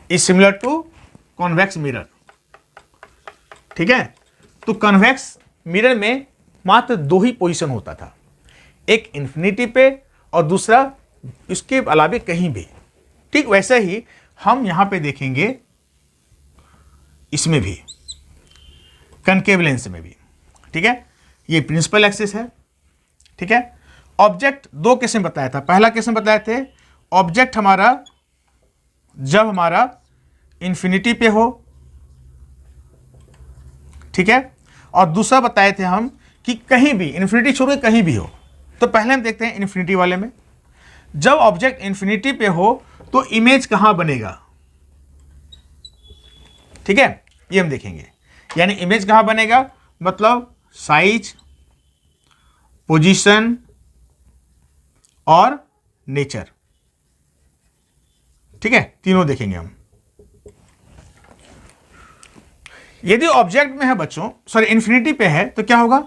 is similar to convex mirror. ठीक है, तो कन्वेक्स मिरर में मात्र 2 ही पोजीशन होता था, एक इन्फिनिटी पे और दूसरा इसके अलावे कहीं भी। ठीक वैसे ही हम यहां पे देखेंगे इसमें भी, कनकेव लेंस में भी। ठीक है, ये प्रिंसिपल एक्सिस है। ठीक है, ऑब्जेक्ट 2 केस में बताया था। पहला केस में बताए थे ऑब्जेक्ट हमारा जब हमारा इन्फिनिटी पे हो, ठीक है, और दूसरा बताए थे हम कि कहीं भी इन्फिनिटी छोड़ के कहीं भी हो। तो पहले हम देखते हैं इन्फिनिटी वाले में, जब ऑब्जेक्ट इन्फिनिटी पे हो तो इमेज कहां बनेगा। ठीक है, ये हम देखेंगे, यानी इमेज कहां बनेगा, मतलब साइज, पोजीशन और नेचर। ठीक है, तीनों देखेंगे हम। यदि ऑब्जेक्ट में है बच्चों, सॉरी इन्फिनिटी पे है तो क्या होगा,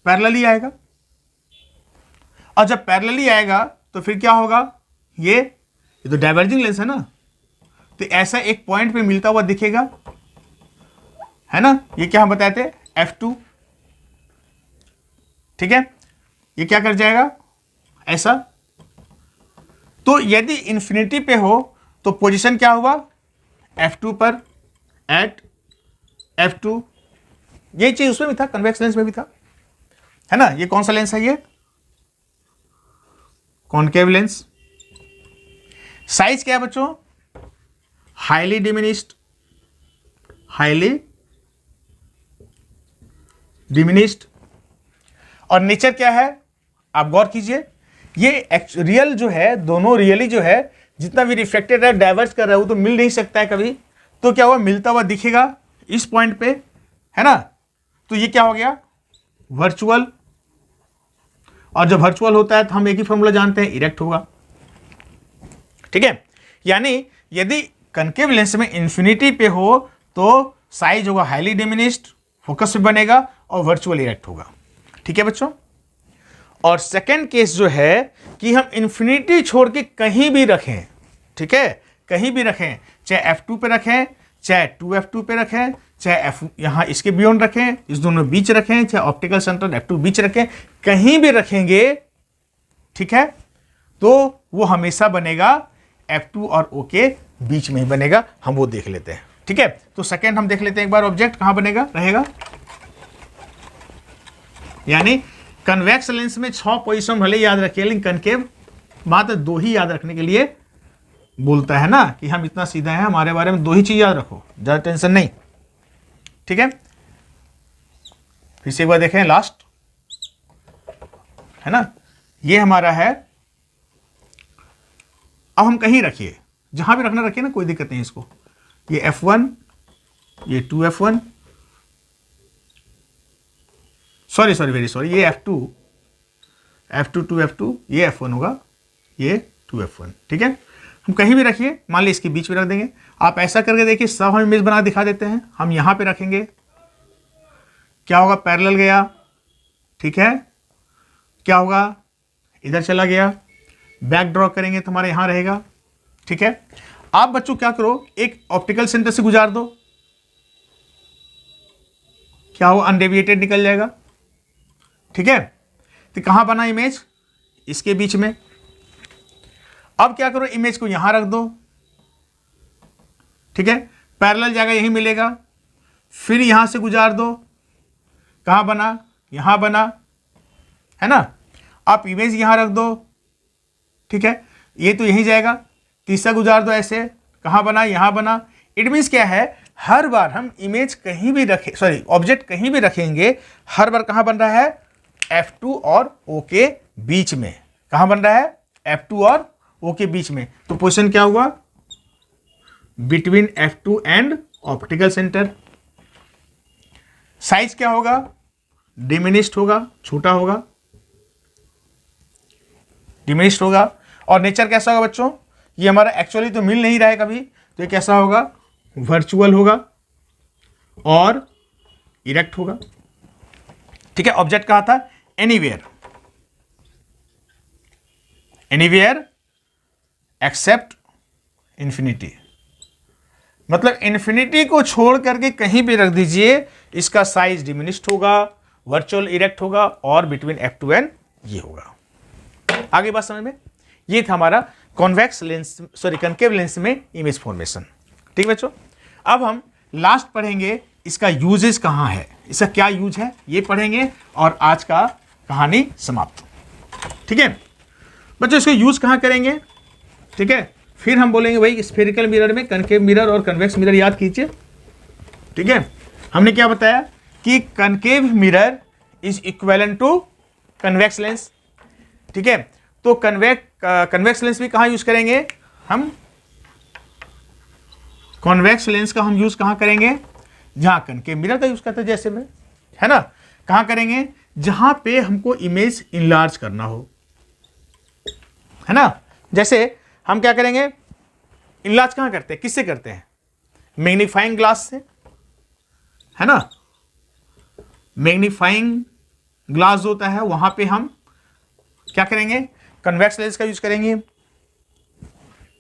पैरेलली आएगा, और जब पैरेलली आएगा तो फिर क्या होगा, ये तो डाइवर्जिंग लेंस है ना, तो ऐसा एक पॉइंट पे मिलता हुआ दिखेगा, है ना, ये क्या हम बताए थे F2। ठीक है, ये क्या कर जाएगा ऐसा। तो यदि इन्फिनिटी पे हो तो पोजीशन क्या हुआ, F2 पर, एट F2। ये चीज उसमें भी था, कन्वेक्स लेंस में भी था, है ना। ये कौन सा लेंस है, ये कॉनकेव लेंस। साइज क्या है बच्चों, हाईली डिमिनिश्ड, हाईली डिमिनिश्ड। और नेचर क्या है, आप गौर कीजिए, ये रियल जो है, दोनों रियली जो है, जितना भी रिफ्लेक्टेड है डाइवर्ज कर रहा है वो तो मिल नहीं सकता है कभी, तो क्या हुआ, मिलता हुआ दिखेगा इस पॉइंट पे, है ना। तो ये क्या हो गया, वर्चुअल। और जब वर्चुअल होता है तो हम एक ही फॉर्मूला जानते हैं, इरेक्ट होगा। ठीक है, यानी यदि कनकेव लेंस में इन्फिनिटी पे हो तो साइज होगा हाईली डिमिनिश्ड, फोकस पे बनेगा और वर्चुअल इरेक्ट होगा। ठीक है बच्चों, और सेकेंड केस जो है कि हम इन्फिनिटी छोड़ के कहीं भी रखें, ठीक है, कहीं भी रखें, चाहे F2 पे रखें, चाहे 2F2 पे रखें, चाहे F यहाँ इसके बियॉन्ड रखें, इस दोनों बीच रखें, चाहे ऑप्टिकल सेंटर F2 बीच रखें, कहीं भी रखेंगे, ठीक है, तो वो हमेशा बनेगा F2 और O के बीच में ही बनेगा। हम वो देख लेते हैं। ठीक है, तो सेकेंड हम देख लेते हैं एक बार, ऑब्जेक्ट कहां बनेगा, रहेगा, यानी कन्वेक्स लेंस में 6 पोजीशन भले याद रखिए, लेकिन कनकेव मात्र 2 ही याद रखने के लिए बोलता है ना, कि हम इतना सीधा है, हमारे बारे में 2 ही चीज याद रखो, ज्यादा टेंशन नहीं। ठीक है, फिर से एक बार देखें, लास्ट है ना, ये हमारा है। अब हम कहीं रखिए, जहां भी रखना रखिए ना, कोई दिक्कत नहीं इसको। ये F1, ये 2F1, सॉरी वेरी सॉरी, ये F2, 2F2, ये F1 होगा, ये 2F1। ठीक है, हम कहीं भी रखिए, मान लीजिए इसके बीच में रख देंगे। आप ऐसा करके देखिए, सब हम इमेज बना दिखा देते हैं। हम यहां पे रखेंगे, क्या होगा, पैरेलल गया, ठीक है, क्या होगा, इधर चला गया, बैक ड्रॉ करेंगे तो हमारा यहां रहेगा। ठीक है, आप बच्चों क्या करो, एक ऑप्टिकल सेंटर से गुजार दो, क्या हो, अनडेविएटेड निकल जाएगा। ठीक है, तो कहां बना इमेज, इसके बीच में। अब क्या करो, इमेज को यहां रख दो, ठीक है, पैरेलल जाएगा, यही मिलेगा, फिर यहां से गुजार दो, कहां बना, यहां बना, है ना। आप इमेज यहां रख दो, ठीक है, ये तो यहीं जाएगा, तीसरा गुजार दो ऐसे, कहाँ बना, यहाँ बना। इट मीन्स क्या है, हर बार हम इमेज कहीं भी रखें, सॉरी ऑब्जेक्ट कहीं भी रखेंगे, हर बार कहाँ बन रहा है, F2 और O के बीच में। कहाँ बन रहा है, F2 और O के बीच में। तो पोजीशन क्या हुआ, between F2 and optical centre. Size क्या होगा, डिमिनिश्ड होगा, छोटा होगा, डिमिनिश्ड होगा। और नेचर कैसा होगा बच्चों, ये हमारा एक्चुअली तो मिल नहीं रहा है कभी, तो ये कैसा होगा, वर्चुअल होगा और इरेक्ट होगा। ठीक है, ऑब्जेक्ट कहा था, एनीवेयर, एनीवेयर एक्सेप्ट इन्फिनिटी, मतलब इन्फिनिटी को छोड़ करके कहीं भी रख दीजिए, इसका साइज डिमिनिश्ड होगा, वर्चुअल इरेक्ट होगा और बिटवीन F2 एंड ये होगा। आगे बात समझ में, ये था हमारा convex lens, sorry concave lens में इमेज फॉर्मेशन। ठीक है बच्चों, अब हम लास्ट पढ़ेंगे इसका यूजेस कहाँ है, इसका क्या यूज है ये पढ़ेंगे और आज का कहानी समाप्त। ठीक है बच्चों, इसको यूज कहाँ करेंगे, ठीक है, फिर हम बोलेंगे भाई स्फेरिकल मिरर में कनकेव मिरर और कन्वेक्स मिरर याद कीजिए। ठीक है, हमने क्या बताया कि concave mirror is equivalent to convex lens. ठीक है, तो कन्वेक्स लेंस भी कहाँ यूज करेंगे हम, कॉन्वेक्स लेंस का हम यूज कहाँ करेंगे, जहां कनकेव मिरर का यूज करते हैं, जैसे में है ना, कहाँ करेंगे, जहां पे हमको इमेज इनलार्ज करना हो, है ना। जैसे हम क्या करेंगे, इनलार्ज कहाँ करते हैं, किससे करते हैं, मैग्नीफाइंग ग्लास से, है ना। मैग्नीफाइंग ग्लास होता है, वहां पे हम क्या करेंगे, कन्वेक्स लेंस का यूज करेंगे।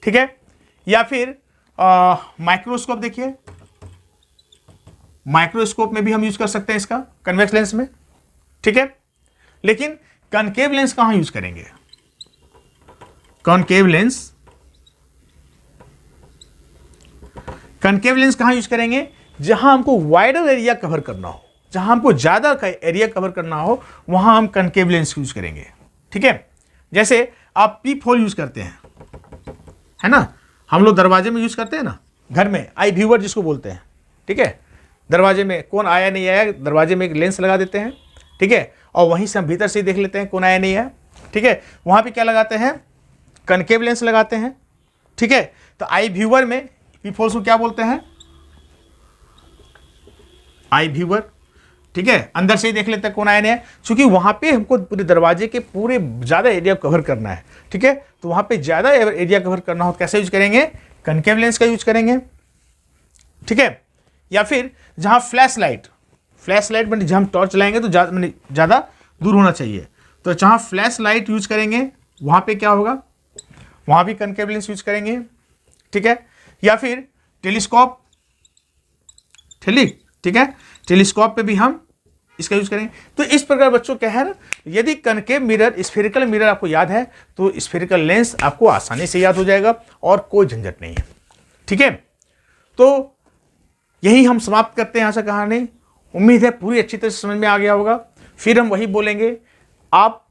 ठीक है, या फिर माइक्रोस्कोप, देखिए माइक्रोस्कोप में भी हम यूज कर सकते हैं इसका, कन्वेक्स लेंस में। ठीक है, लेकिन कनकेव लेंस कहां यूज करेंगे, कॉनकेव लेंस, कनकेव लेंस कहां यूज करेंगे, जहां हमको वाइडर एरिया कवर करना हो, जहां हमको ज्यादा एरिया कवर करना हो, वहां हम कनकेव लेंस यूज करेंगे। ठीक है, जैसे आप पीप होल यूज करते हैं, है ना, हम लोग दरवाजे में यूज करते हैं ना, घर में आई व्यूअर जिसको बोलते हैं। ठीक है, दरवाजे में कौन आया नहीं आया, दरवाजे में एक लेंस लगा देते हैं। ठीक है, और वहीं से हम भीतर से देख लेते हैं कौन आया नहीं आया। ठीक है, वहां पे क्या लगाते हैं, कनकेव लेंस लगाते हैं। ठीक है, तो आई व्यूअर में पीप होल्स को क्या बोलते हैं, आई व्यूअर। ठीक है, अंदर से ही देख लेते हैं कौन आया नहीं है, क्योंकि वहां पे हमको पूरे दरवाजे के पूरे ज्यादा एरिया कवर करना है। ठीक है, तो वहां पे ज्यादा एरिया कवर करना हो, कैसे यूज करेंगे, कनकेव लेंस का यूज करेंगे। ठीक है, या फिर जहां फ्लैश लाइट में जहां हम टॉर्च चलाएंगे तो ज्यादा दूर होना चाहिए, तो जहां फ्लैश लाइट यूज करेंगे वहां पे क्या होगा, वहां भी कनकेव लेंस यूज करेंगे। ठीक है, या फिर टेलीस्कोप, ठीक है, टेलीस्कोप पे भी हम इसका यूज करेंगे। तो इस प्रकार बच्चों क्या है ना, यदि कनकेव मिरर, स्फेरिकल मिरर आपको याद है तो स्फेरिकल लेंस आपको आसानी से याद हो जाएगा और कोई झंझट नहीं है। ठीक है, तो यही हम समाप्त करते हैं यहाँ से कहानी। उम्मीद है पूरी अच्छी तरह से समझ में आ गया होगा। फिर हम वही बोलेंगे, आप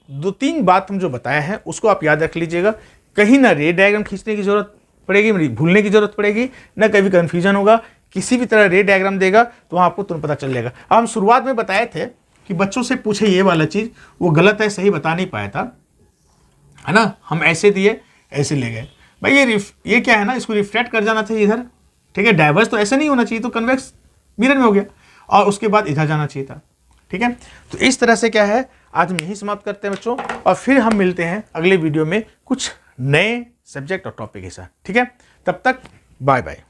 2-3 बात हम जो बताया है उसको आप याद रख लीजिएगा। कहीं ना रे डायग्राम खींचने की जरूरत पड़ेगी, भूलने की जरूरत पड़ेगी, ना कभी कंफ्यूजन होगा। किसी भी तरह रे डायग्राम देगा तो वहाँ आपको तुरंत पता चल जाएगा। अब हम शुरुआत में बताए थे कि बच्चों से पूछे ये वाला चीज़, वो गलत है, सही बता नहीं पाया था, है ना। हम ऐसे दिए, ऐसे ले गए भाई, ये क्या है ना, इसको रिफ्लेक्ट कर जाना चाहिए इधर। ठीक है, डाइवर्स तो ऐसे नहीं होना चाहिए, तो कन्वेक्स मिरर में हो गया, और उसके बाद इधर जाना चाहिए था। ठीक है, तो इस तरह से क्या है, आज हम यही समाप्त करते हैं बच्चों, और फिर हम मिलते हैं अगले वीडियो में कुछ नए सब्जेक्ट और टॉपिक के साथ। ठीक है, तब तक बाय बाय।